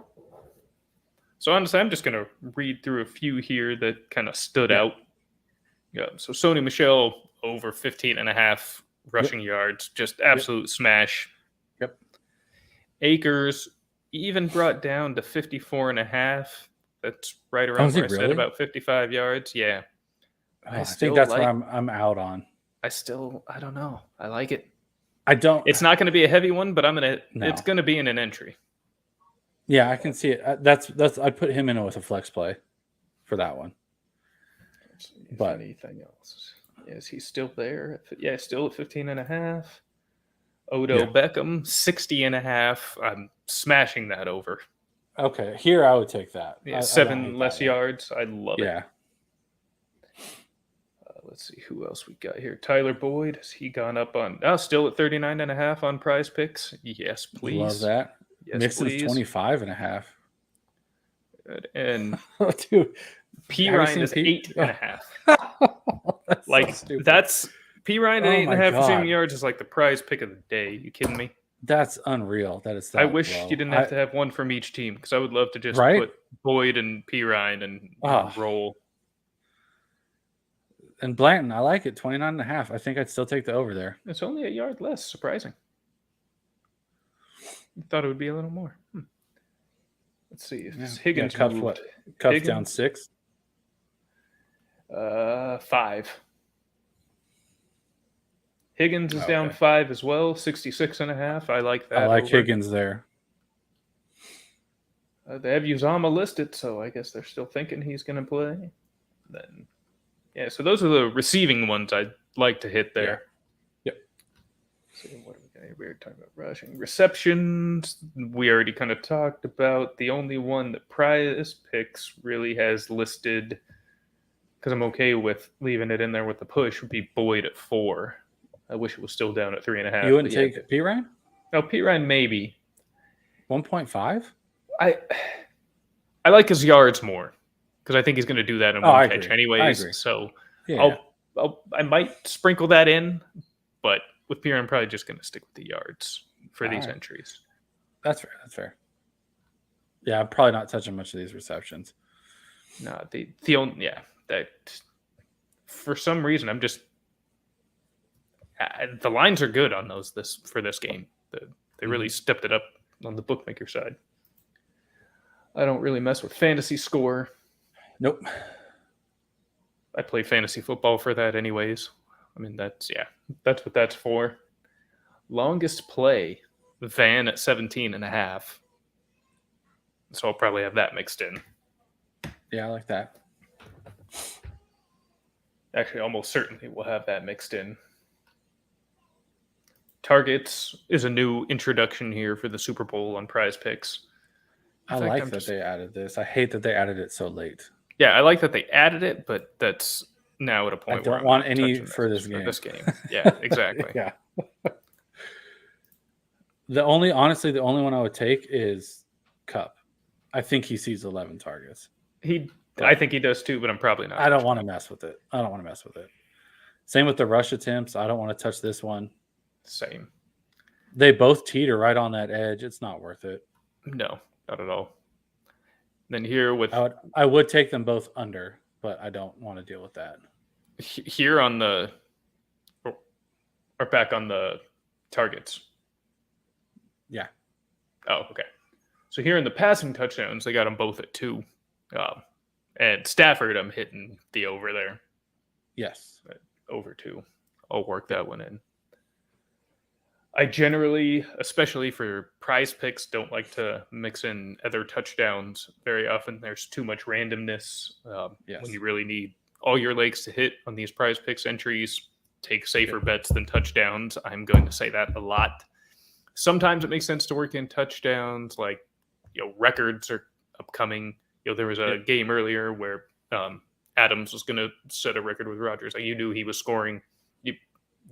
So honestly, I'm just going to read through a few here that kind of stood out. Yeah. So Sony Michel over 15.5 rushing yards, just absolute smash. Yep. Akers even brought down to 54.5. That's right around where I said about 55 yards. Yeah. I think that's where I'm out on. I don't know. I like it. It's not going to be a heavy one, but it's going to be in an entry. Yeah, I can see it. I'd put him in with a flex play for that one. But anything else? Is he still there? Yeah, still at 15.5. Odo Beckham, 60.5. I'm smashing that over. Okay, here I would take that. Yeah, 7 less yards. I love it. Yeah. Let's see who else we got here. Tyler Boyd, has he gone up on? Oh, still at 39.5 on Prize Picks. Yes, please. Love that. Yes, Mixon's please. 25.5. And dude, P Ryan is 8.5. Like so that's P Ryan at 8.5 receiving yards is like the prize pick of the day. You kidding me? That's unreal. That is. I wish you didn't have to have one from each team because I would love to just put Boyd and P Ryan and roll. And Blanton, I like it. 29.5. I think I'd still take the over there. It's only a yard less. Surprising. I thought it would be a little more. Let's see if Higgins Cuff moved. Cuff down 6. 5. Higgins is down 5 as well. 66.5. I like that. I like Higgins there. They have Uzama listed, so I guess they're still thinking he's going to play. Then, yeah. So those are the receiving ones I'd like to hit there. Yep. So what are we going to? We're talking about rushing, receptions. We already kind of talked about. The only one that Prize Picks really has listed, because I'm okay with leaving it in there with the push, would be Boyd at 4. I wish it was still down at 3.5. You wouldn't take P Ryan? No, P Ryan maybe 1.5. I like his yards more because I think he's going to do that in one catch anyways. So I might sprinkle that in, but with Pierre, I'm probably just going to stick with the yards for these entries. That's fair. That's fair. Yeah, I'm probably not touching much of these receptions. No, the only that for some reason I'm just the lines are good on those for this game. They really stepped it up on the bookmaker side. I don't really mess with fantasy score. Nope. I play fantasy football for that anyways. I mean, that's what that's for. Longest play, Van at 17.5. So I'll probably have that mixed in. Yeah, I like that. Actually, almost certainly we'll have that mixed in. Targets is a new introduction here for the Super Bowl on Prize Picks. I like that they added this. I hate that they added it so late. Yeah, I like that they added it, but that's now at a point I where don't I'm want not any touching for this game. this game. Yeah, exactly. Yeah. The only one I would take is Cup. I think he sees 11 targets. I think he does too, but I'm probably not. I don't want to mess with it. Same with the rush attempts. I don't want to touch this one. Same. They both teeter right on that edge. It's not worth it. No, not at all. Then here with I would take them both under, but I don't want to deal with that. Here on the or back on the targets. Yeah. Oh, okay. So here in the passing touchdowns, they got them both at 2. And Stafford, I'm hitting the over there. Yes. Over 2. I'll work that one in. I generally, especially for prize picks, don't like to mix in other touchdowns very often. There's too much randomness when you really need all your legs to hit on these prize picks entries. Take safer bets than touchdowns. I'm going to say that a lot. Sometimes it makes sense to work in touchdowns, like records are upcoming. There was a game earlier where Adams was going to set a record with Rodgers. Like, you knew he was scoring. You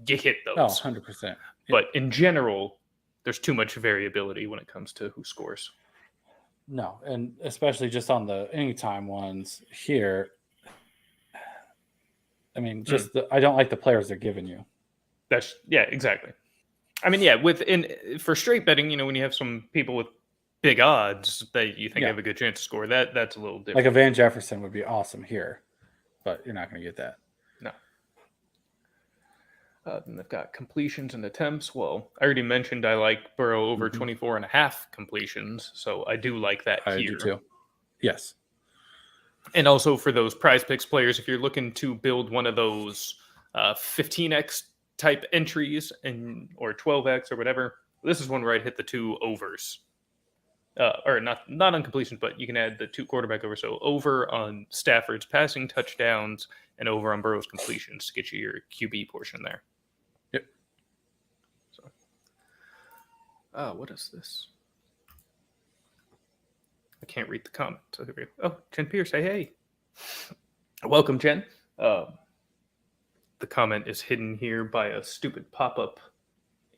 hit those. Oh, 100%. But in general, there's too much variability when it comes to who scores. No, and especially just on the anytime ones here. I mean, I don't like the players they're giving you. Exactly. I mean, for straight betting, when you have some people with big odds that you think have a good chance to score, that's a little different. Like a Van Jefferson would be awesome here, but you're not going to get that. No. Then they've got completions and attempts. Well, I already mentioned I like Burrow over 24.5 completions, so I do like that here. I do too. Yes. And also for those prize picks players, if you're looking to build one of those 15x type entries or 12x or whatever, this is one where I'd hit the 2 overs. Or not on completions, but you can add the 2 quarterback over. So over on Stafford's passing touchdowns and over on Burrow's completions to get you your QB portion there. Yep. So, what is this? I can't read the comment. So here we go. Oh, Jen Pierce, hey. Welcome, Jen. The comment is hidden here by a stupid pop-up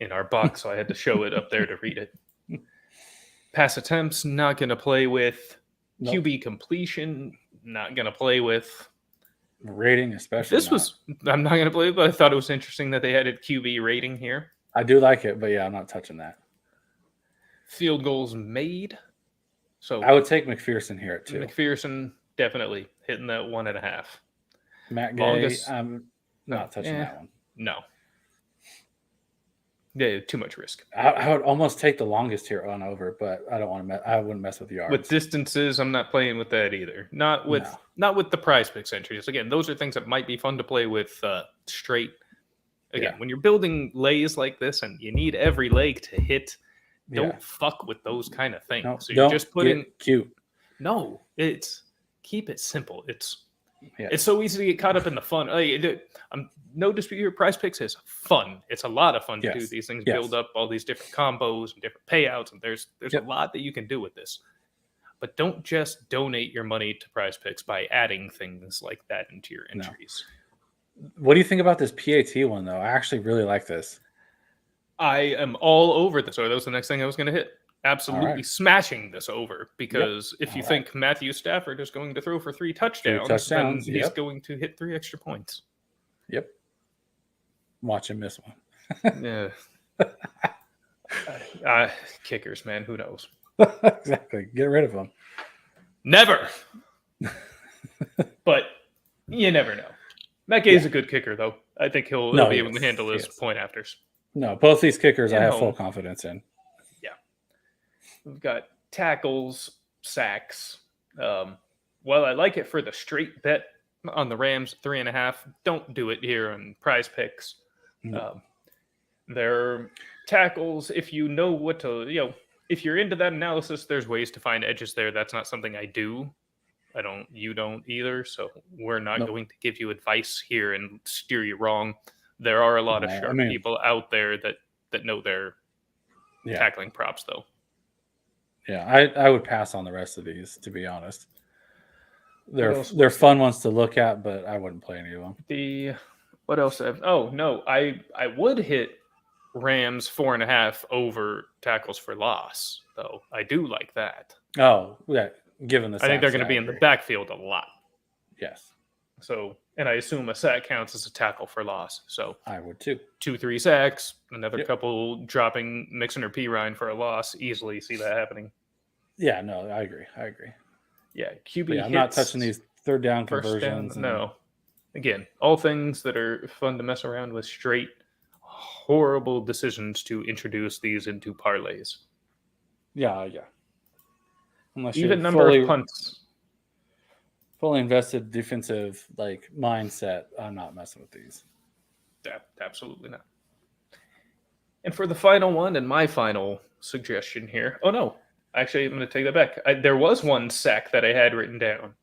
in our box, so I had to show it up there to read it. Pass attempts, not going to play with. Nope. QB completion, not going to play with. Rating, especially. I'm not going to play, but I thought it was interesting that they added QB rating here. I do like it, but yeah, I'm not touching that. Field goals made. So I would take McPherson here at 2. McPherson, definitely hitting that 1.5. Matt Gay, I'm not touching that one. No. Yeah, too much risk. I would almost take the longest here on over, but I don't want to. I wouldn't mess with yards. With distances, I'm not playing with that either. Not with the prize picks entries. Again, those are things that might be fun to play with straight. Again, when you're building lays like this and you need every leg to hit, don't fuck with those kind of things. No, so you're just putting cute. No, keep it simple. It's so easy to get caught up in the fun. No dispute here. Prize picks is fun. It's a lot of fun to do these things, build up all these different combos and different payouts, and there's a lot that you can do with this. But don't just donate your money to prize picks by adding things like that into your entries. No. What do you think about this PAT one, though? I actually really like this. I am all over this. That was the next thing I was going to hit. Absolutely smashing this over, because if you think Matthew Stafford is going to throw for 3 touchdowns, then he's going to hit 3 extra points. Yep. Watch him miss one. Yeah. Kickers, man. Who knows? Exactly. Get rid of them. Never. But you never know. Matt Gay's a good kicker, though. I think he'll be able to handle his point afters. No, both these kickers I have full confidence in. Yeah. We've got tackles, sacks. Well, I like it for the straight bet on the Rams, 3.5. Don't do it here on prize picks. Their tackles, if you know what to, if you're into that analysis, there's ways to find edges there. That's not something I do. You don't either. So we're not going to give you advice here and steer you wrong. There are a lot of sharp people out there that know their tackling props, though. Yeah, I would pass on the rest of these, to be honest. They're fun ones to look at, but I wouldn't play any of them. What else? Oh no, I would hit Rams 4.5 over tackles for loss, though. I do like that. Oh, yeah. Given the I think they're going to sacks, be in the backfield a lot. Yes, So, and I assume a sack counts as a tackle for loss. So I would too. 2-3 sacks, another Yep. couple dropping Mixon or P Ryan for a loss. Easily see that happening. Yeah, no, I agree. Yeah, QB. But yeah, I'm not touching these third down first down. conversions. No. Again, all things that are fun to mess around with. Straight horrible decisions to introduce these into parlays. Yeah. Unless Even you're number of punts. fully invested defensive mindset, I'm not messing with these. Absolutely not. And for the final one, and my final suggestion here. Oh no, actually, I'm going to take that back. There was one sack that I had written down.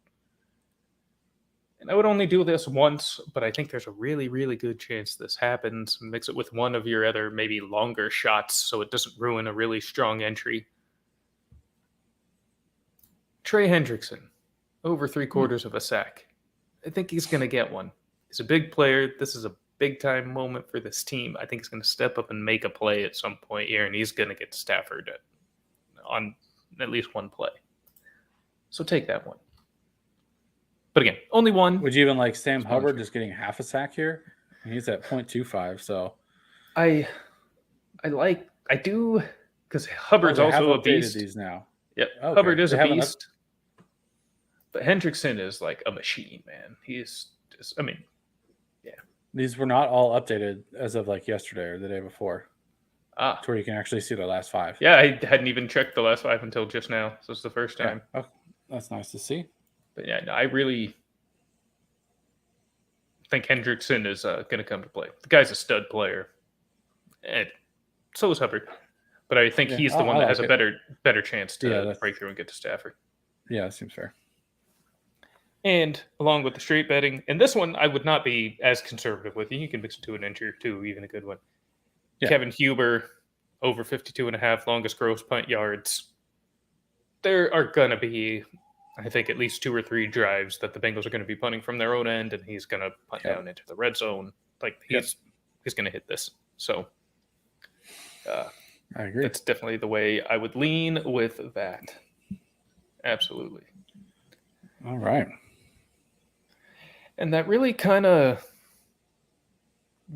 And I would only do this once, but I think there's a really, really good chance this happens. Mix it with one of your other maybe longer shots so it doesn't ruin a really strong entry. Trey Hendrickson, over 3/4 of a sack. I think he's going to get one. He's a big player. This is a big-time moment for this team. I think he's going to step up and make a play at some point here, and he's going to get Stafford on at least one play. So take that one. But again, only one. Would you even like Sam Hubbard just getting half a sack here? He's at 0.25, so I do because Hubbard's also a beast. These now. Yep, Okay. Hubbard is a beast. But Hendrickson is like a machine, man. He's just, These were not all updated as of yesterday or the day before. To where you can actually see the last 5. Yeah, I hadn't even checked the last 5 until just now. So it's the first time. Yeah. Oh, that's nice to see. But yeah, I really think Hendrickson is going to come to play. The guy's a stud player. And so is Hubbard. But I think he's the one that has a better chance to break through and get to Stafford. Yeah, that seems fair. And along with the straight betting, and this one I would not be as conservative with. You can mix it to an entry or two, even a good one. Yeah. Kevin Huber, over 52.5, longest gross punt yards. There are going to be, I think, at least 2 or 3 drives that the Bengals are going to be punting from their own end, and he's going to punt down into the red zone. He's going to hit this. So I agree. That's definitely the way I would lean with that. Absolutely. All right. And that really kind of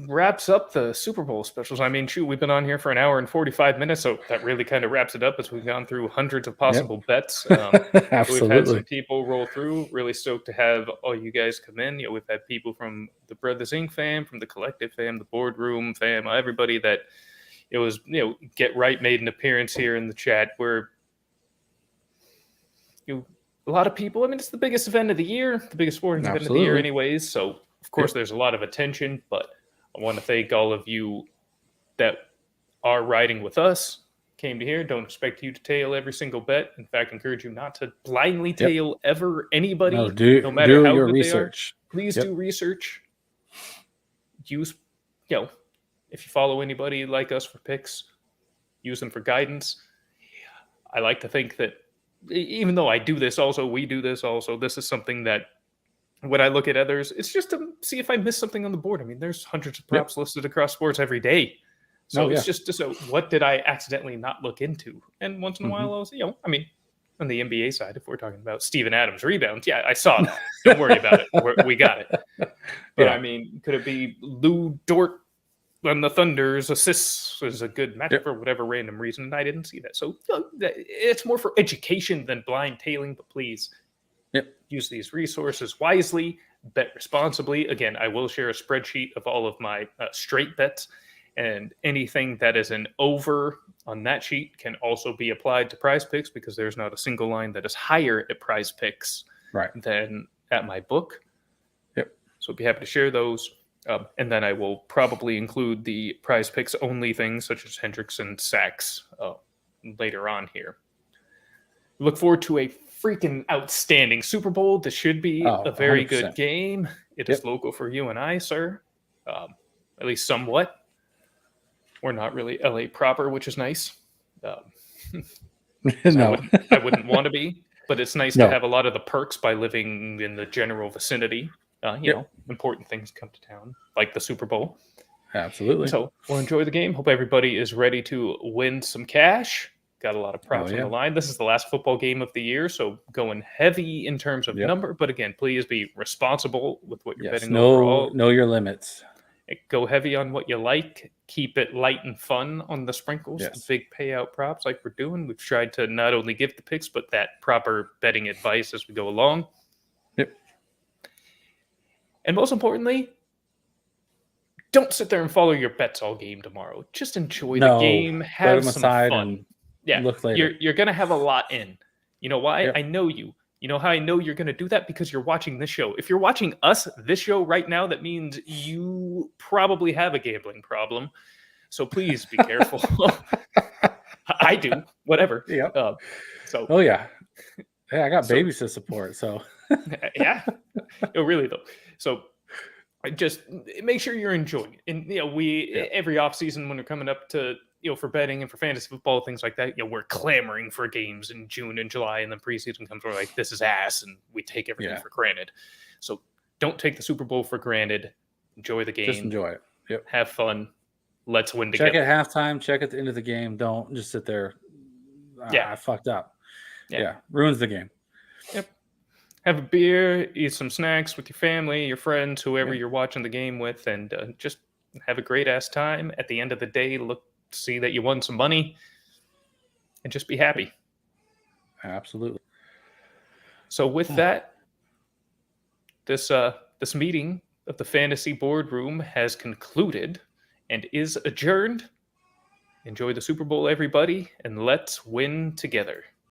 wraps up the Super Bowl specials. I mean, shoot, we've been on here for an hour and 45 minutes, so that really kind of wraps it up as we've gone through hundreds of possible bets. Absolutely. We've had some people roll through. Really stoked to have all you guys come in. We've had people from the Brothers Inc. fam, from the Collective fam, the Boardroom fam, everybody that it was, Get Right made an appearance here in the chat where a lot of people, it's the biggest event of the year, the biggest sporting event of the year anyways. So, of course, there's a lot of attention, but I want to thank all of you that are riding with us, came to here. Don't expect you to tail every single bet. In fact, encourage you not to blindly tail anybody, no matter how good research. They are. Please do research. Use, if you follow anybody like us for picks, use them for guidance. I like to think that even though I do this also, we do this also, this is something that when I look at others, it's just to see if I miss something on the board. There's hundreds of props listed across sports every day. So it's just so what did I accidentally not look into? And once in a while, I'll say, on the NBA side, if we're talking about Steven Adams rebounds, I saw that. Don't worry about it. We got it. But could it be Lou Dort on the Thunder's assists is a good matchup for whatever random reason, and I didn't see that. So it's more for education than blind tailing, but please use these resources wisely, bet responsibly. Again, I will share a spreadsheet of all of my straight bets, and anything that is an over on that sheet can also be applied to Prize Picks because there's not a single line that is higher at Prize Picks than at my book. So I'd be happy to share those. And then I will probably include the Prize Picks only things such as Hendrickson sacks later on here. Look forward to a freaking outstanding Super Bowl. This should be a very 100%. Good game. It is local for you and I, sir. At least somewhat. We're not really LA proper, which is nice. No. I wouldn't want to be. but it's nice No. to have a lot of the perks by living in the general vicinity. You know, important things come to town, like the Super Bowl. Absolutely. So we'll enjoy the game. Hope everybody is ready to win some cash. Got a lot of props on the line. This is the last football game of the year, so going heavy in terms of number. But again, please be responsible with what you're betting overall. Know your limits. Go heavy on what you like. Keep it light and fun on the sprinkles, the big payout props like we're doing. We've tried to not only give the picks, but that proper betting advice as we go along. Yep. And most importantly, don't sit there and follow your bets all game tomorrow. Just enjoy the game. Have some fun. Look later. You're going to have a lot in. You know why? Yep. I know you. You know how I know you're going to do that? Because you're watching this show. If you're watching us, this show right now, that means you probably have a gambling problem. So please be careful. I do. Whatever. Yeah. So. Oh, yeah. Hey, I got babies to support, so. Yeah. No, really, though. So just make sure you're enjoying it. And, you know, every offseason when we're coming up to, you know, for betting and for fantasy football, things like that, you know, we're clamoring for games in June and July, and then preseason comes, we're like, this is ass, and we take everything for granted. So don't take the Super Bowl for granted. Enjoy the game. Just enjoy it. Yep. Have fun. Let's win together. Check at halftime. Check at the end of the game. Don't just sit there. I fucked up. Yeah. Ruins the game. Yep. Have a beer, eat some snacks with your family, your friends, whoever you're watching the game with, and just have a great ass time. At the end of the day, see that you won some money, and just be happy. Absolutely. So with that, this meeting of the Fantasy Boardroom has concluded and is adjourned. Enjoy the Super Bowl, everybody, and let's win together.